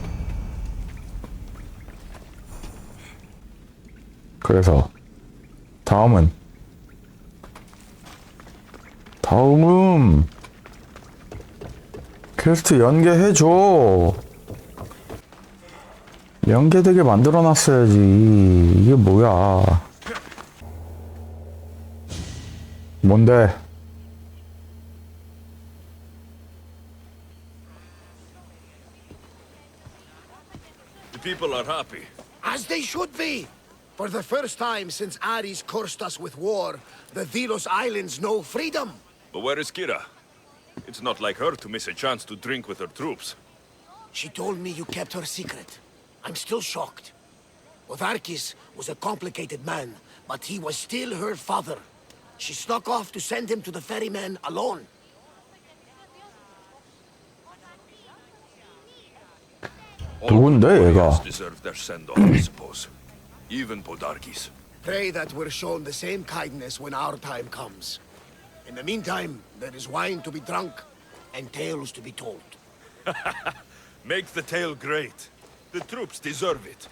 그래서 다음은 퀘스트 연계해줘. 연계되게 만들어놨어야지. 이게 뭐야. 뭔데? The people are happy. As they should be! For the first time since Ares cursed us with war, the Delos Islands know freedom! But where is Kira? It's not like her to miss a chance to drink with her troops. She told me you kept her secret. I'm still shocked. Otharkis was a complicated man, but he was still her father. She snuck off to send him to the ferryman alone. 누군데 얘가? Deserve their send-off, I suppose. Even Podarkis. Pray that we're shown the same kindness when our time comes. In the meantime, there is wine to be drunk and tales to be told. Make the tale great. The troops deserve it.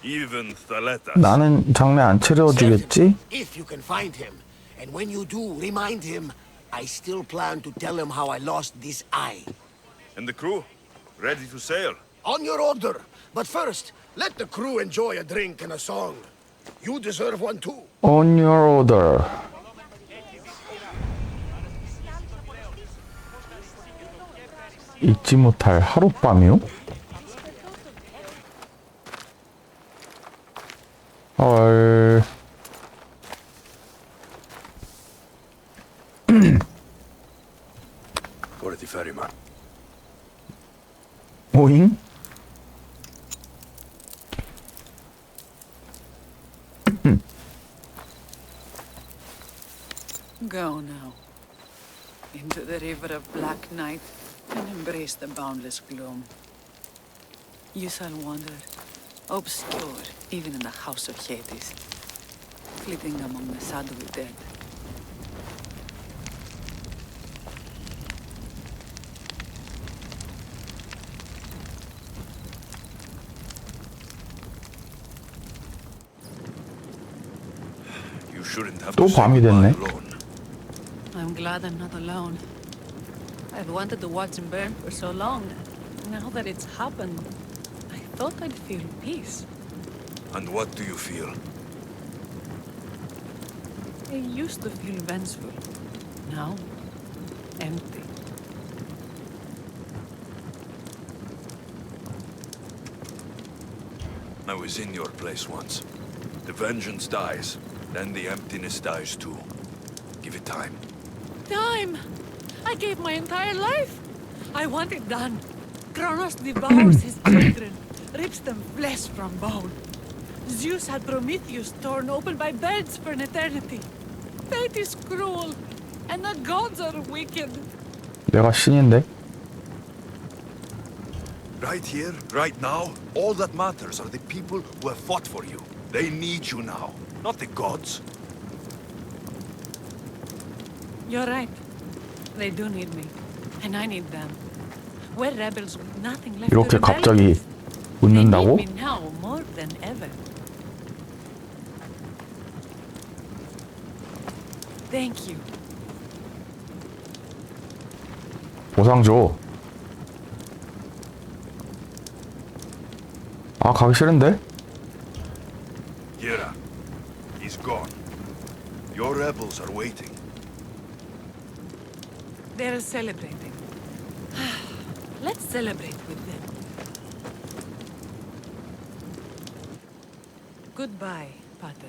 Even Thaletas. 나는 장례 안 치러주겠지? If you can find him, and when you do, remind him, I still plan to tell him how I lost this eye. And the crew? Ready to sail? On your order. But first, let the crew enjoy a drink and a song. You deserve one too. On your order. 잊지 못할 하룻밤이요? 헐. For the ferryman. 오잉? Go now. Into the river of black night and embrace the boundless gloom. You shall wander, obscure even in the house of Hades, flitting among the shadowy dead. You shouldn't have 또 to say 밤이 goodbye 됐네. alone. I'm glad I'm not alone. I've wanted to watch him burn for so long. Now that it's happened, I thought I'd feel peace. And what do you feel? I used to feel vengeful. Now, empty. I was in your place once. The vengeance dies, then the emptiness dies too. Give it time. Time! I gave my entire life! I want it done. Kronos devours his children, rips them flesh from bone. Zeus had Prometheus torn open by birds for an eternity. Fate is cruel, and the gods are wicked. 내가 신인데? Right here, right now, all that matters are the people who have fought for you. They need you now, not the gods. You're right. They do need me, and I need them. We're rebels with nothing left 이렇게 to rebel 갑자기 against. 웃는다고? They need me now more than ever. Thank you. 보상 줘. 아, 가기 싫은데? Kira, he's gone. Your rebels are waiting. They're celebrating. Let's celebrate with them. Goodbye, Pater.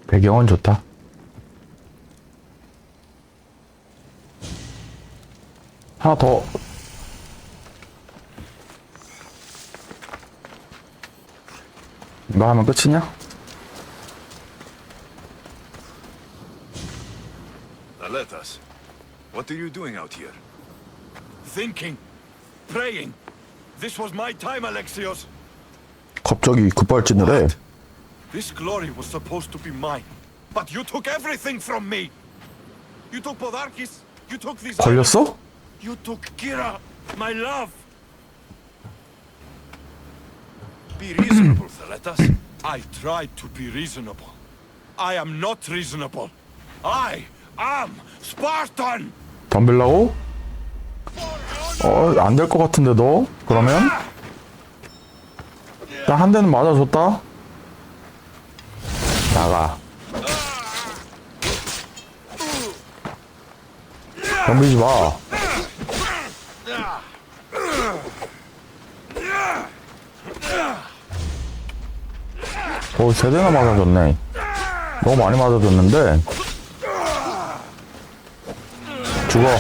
배경은 좋다. 하나 더. 이거 하면 끝이냐? Thaletas, what are you doing out here? Thinking. Praying. This was my time, Alexios. 갑자기 급발진을 해. This glory was supposed to be mine. But you took everything from me. You took Podarkis. You took these 걸렸어? You took Kira, my love. Be reasonable, Thaletas. I tried to be reasonable. I am not reasonable. I am Spartan! 덤빌라고? 안 될 것 같은데 너? 그러면? 나 한 대는 맞아줬다? 나가. 덤비지 마. 세 대나 맞아줬네. 너무 많이 맞아줬는데. 죽어.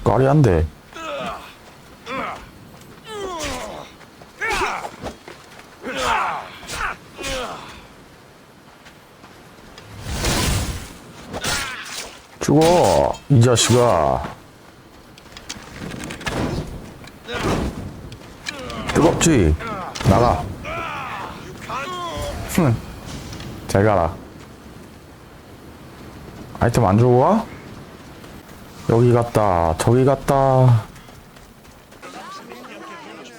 까리한데. 죽어, 이 자식아. 뜨겁지? 나가. 잘 가라. 아이템 안 주고 가? 여기 갔다, 저기 갔다.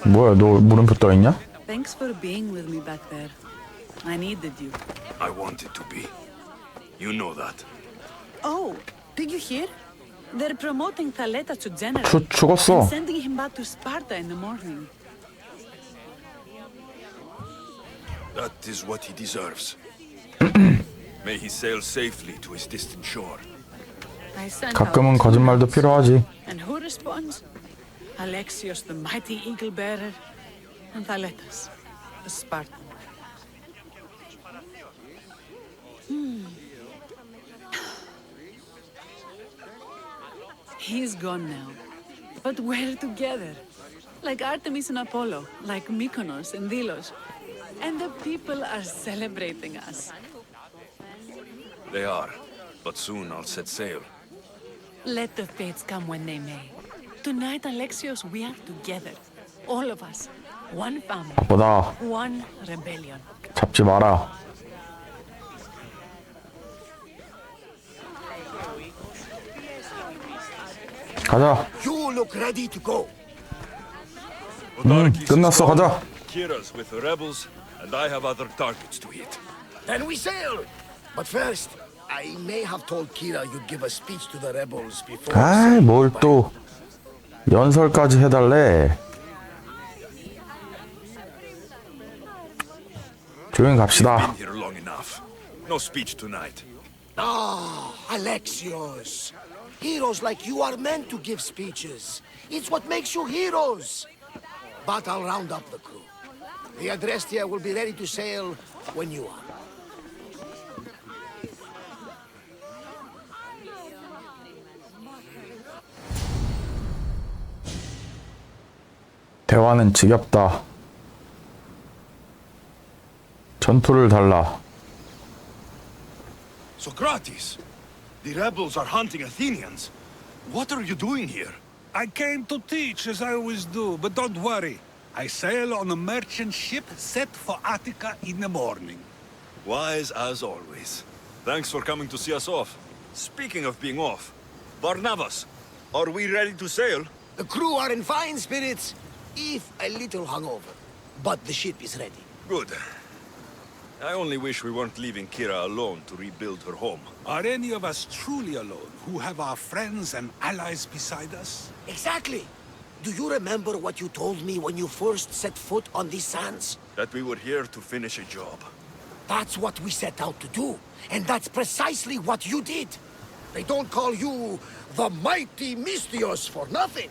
뭐야, 너 물음표 떠있냐? Thanks for being with me back there. I needed you. I wanted to be. You know that. Oh, did you hear? They're promoting Thaletas to general 죽었어. and sending him back to Sparta in the morning. That is what he deserves. May he sail safely to his distant shore. I sent 가끔은 out 거짓말도 필요하지. And who responds? Alexios, the mighty eagle bearer, and Thaletas, the Spartan. He's gone now, but we're together, like Artemis and Apollo, like Mykonos and Delos, and the people are celebrating us. They are, but soon I'll set sail. Let the fates come when they may. Tonight, Alexios, we are together. All of us. One family. 보다 One rebellion. 잡지 마라. 가자. You look ready to go. 끝났어. 가자. Kira's with the rebels, and I have other targets to hit. Then we sail. But first, I may have told Kira you'd give a speech to the rebels before. 아이, 뭘 또 연설까지 해달래. 조용히 갑시다. Been here long enough. No speech tonight. Ah, Alexios. Heroes like you are meant to give speeches. It's what makes you heroes. But I'll round up the crew. The Adrestia will be ready to sail when you are. 대화는 지겹다. 전투를 달라. Socrates, the rebels are hunting Athenians. What are you doing here? I came to teach, as I always do, but don't worry. I sail on a merchant ship set for Attica in the morning. Wise as always. Thanks for coming to see us off. Speaking of being off, Barnabas, are we ready to sail? The crew are in fine spirits, if a little hungover. But the ship is ready. Good. I only wish we weren't leaving Kira alone to rebuild her home. Are any of us truly alone, who have our friends and allies beside us? Exactly. Do you remember what you told me when you first set foot on these sands? That we were here to finish a job. That's what we set out to do. And that's precisely what you did. They don't call you the mighty Mystios for nothing.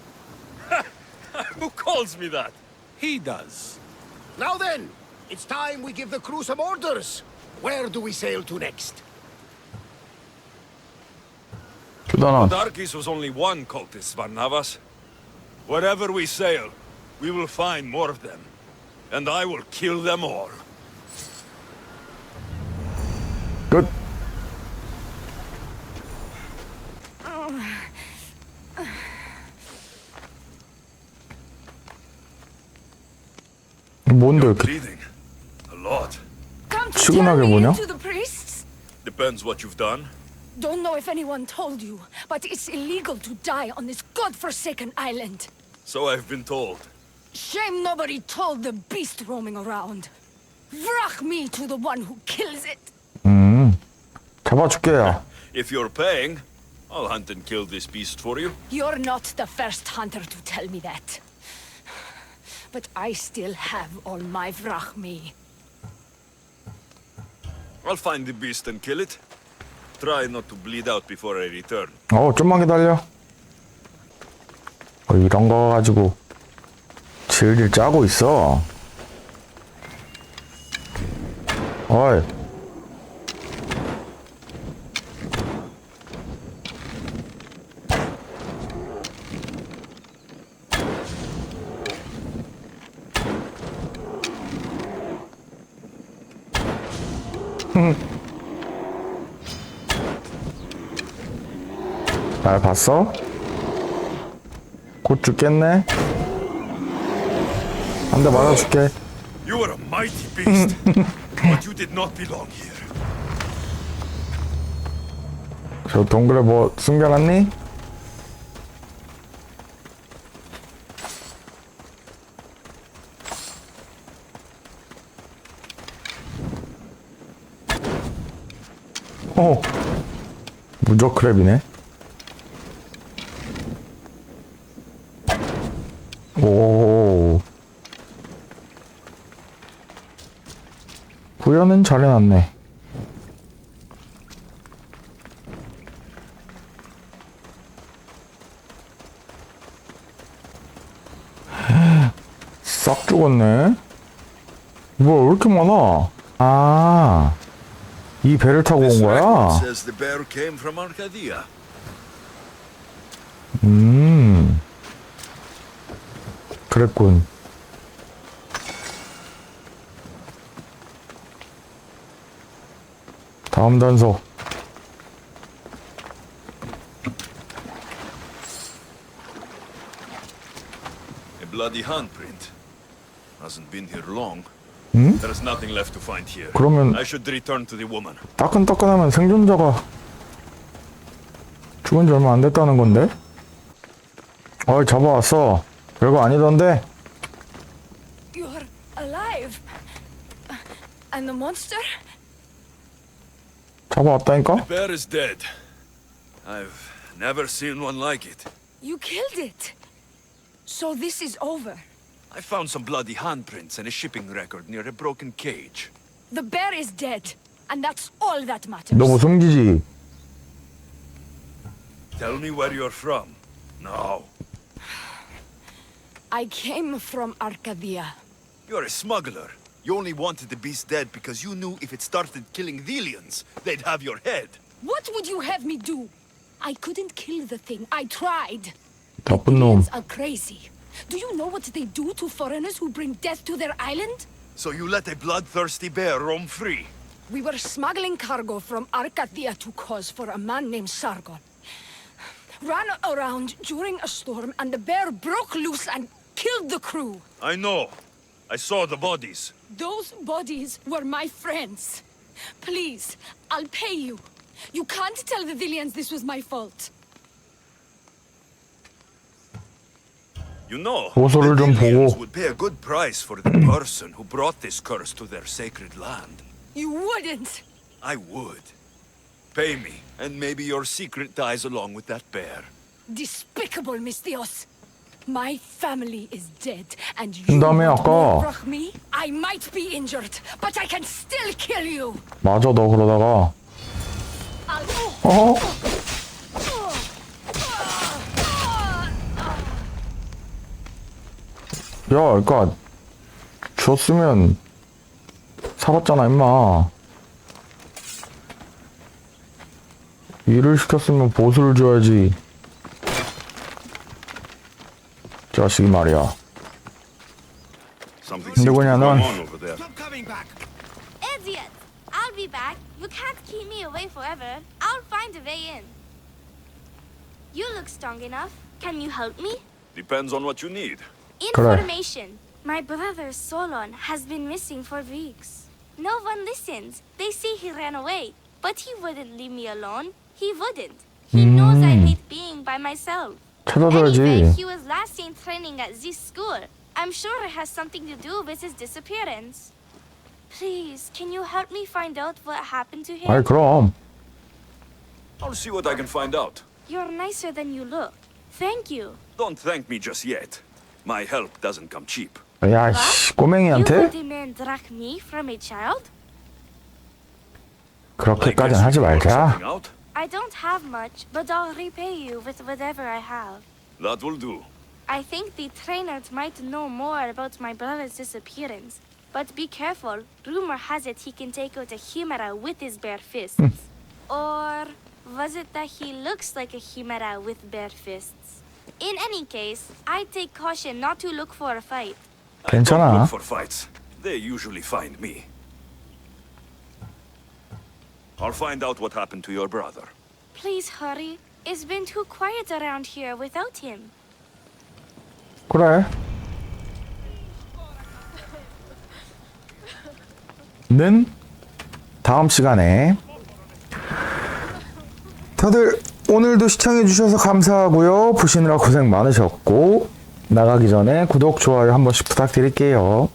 Who calls me that? He does. Now then, it's time we give the crew some orders. Where do we sail to next? Darkis was only one cultist, Barnabas. Wherever we sail, we will find more of them. And I will kill them all. 끝. 뭔데 이렇게 Bleeding. A lot. 치근하게 보냐? Depends what you've done. Don't know if anyone told you, but it's illegal to die on this godforsaken island. So I've been told. Shame nobody told the beast roaming around. Vrach me to the one who kills it. 잡아줄게요. If you're paying, I'll hunt and kill this beast for you. You're not the first hunter to tell me that. But I still have all my vrach me. I'll find the beast and kill it. Try not to bleed out before I return. 좀만 기다려. 이런 거 가지고 질질 짜고 있어. 어이. 날 봤어? 곧 죽겠네? 한 대 맞아줄게. You are a mighty beast, but you did not belong here. 저 동굴에 뭐 숨겨놨니? 무적 크랩이네. 오. 구현은 잘해놨네. 싹 죽었네. 뭐야, 왜 이렇게 많아? 아, 이 배를 타고 온 거야? Says the bear came from Arcadia. 그랬군. 다음 단서. A bloody handprint. Hasn't been here long. 응? There's nothing left to find here. 그러면 I should return to the woman. 따끈따끈하면 생존자가 죽은 지 얼마 안 됐다는 건데? 어이, 잡아왔어. 별거 아니던데? You're alive. And the monster? 잡아왔다니까? The bear is dead. I've never seen one like it. You killed it. So this is over. I found some bloody handprints and a shipping record near a broken cage. The bear is dead. And that's all that matters. 너 뭐 숨기지? Tell me where you're from. Now. I came from Arcadia. You're a smuggler. You only wanted the beast dead because you knew if it started killing Thelians, they'd have your head. What would you have me do? I couldn't kill the thing. I tried. 나쁜 놈. Are crazy. Do you know what they do to foreigners who bring death to their island? So you let a bloodthirsty bear roam free? We were smuggling cargo from Arcadia to Kos for a man named Sargon. Ran around during a storm and the bear broke loose and killed the crew. I know. I saw the bodies. Those bodies were my friends. Please, I'll pay you. You can't tell the Villians this was my fault. You know, 보소를 the 좀 Thelians 보고. would pay a good price for the person who brought this curse to their sacred land. You wouldn't. I would. Pay me, and maybe your secret dies along with that bear. Despicable, Mistios. My family is dead, and you 그다음에 want 아까 more from me? I might be injured, but I can still kill you. 맞아, 너 그러다가 야, 그니까 줬으면 살았잖아, 임마. 일을 시켰으면 보수를 줘야지. 자식이 말이야. 근데 그냥 넌 Idiot! I'll be back. You can't keep me away forever. I'll find a way in. You look strong enough. Can you help me? Depends on what you need. Information. My brother Solon has been missing for weeks. No one listens. They say he ran away, but he wouldn't leave me alone. He wouldn't. He knows I hate being by myself. 찾아줘야지. Anyway, he was last seen training at this school. I'm sure it has something to do with his disappearance. Please, can you help me find out what happened to him? 아이 그럼. I'll see what I can find out. You're nicer than you look. Thank you. Don't thank me just yet. My help doesn't come cheap. 야, 씨, You 꼬맹이한테 would demand drag me from a child? 그렇게까지는 하지 말자. I don't have much, but I'll repay you with whatever I have. That will do. I think the trainers might know more about my brother's disappearance. But be careful. Rumor has it he can take out a chimera with his bare fists. Or was it that he looks like a chimera with bare fists? In any case, I take caution not to look for a fight. I don't 괜찮아. look for fights. They usually find me. I'll find out what happened to your brother. Please hurry. It's been too quiet around here without him. 그래. 는 다음 시간에. 다들 오늘도 시청해주셔서 감사하고요. 보시느라 고생 많으셨고 나가기 전에 구독, 좋아요 한 번씩 부탁드릴게요.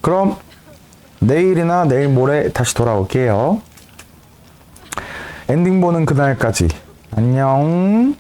그럼 내일이나 내일 모레 다시 돌아올게요. 엔딩 보는 그날까지 안녕.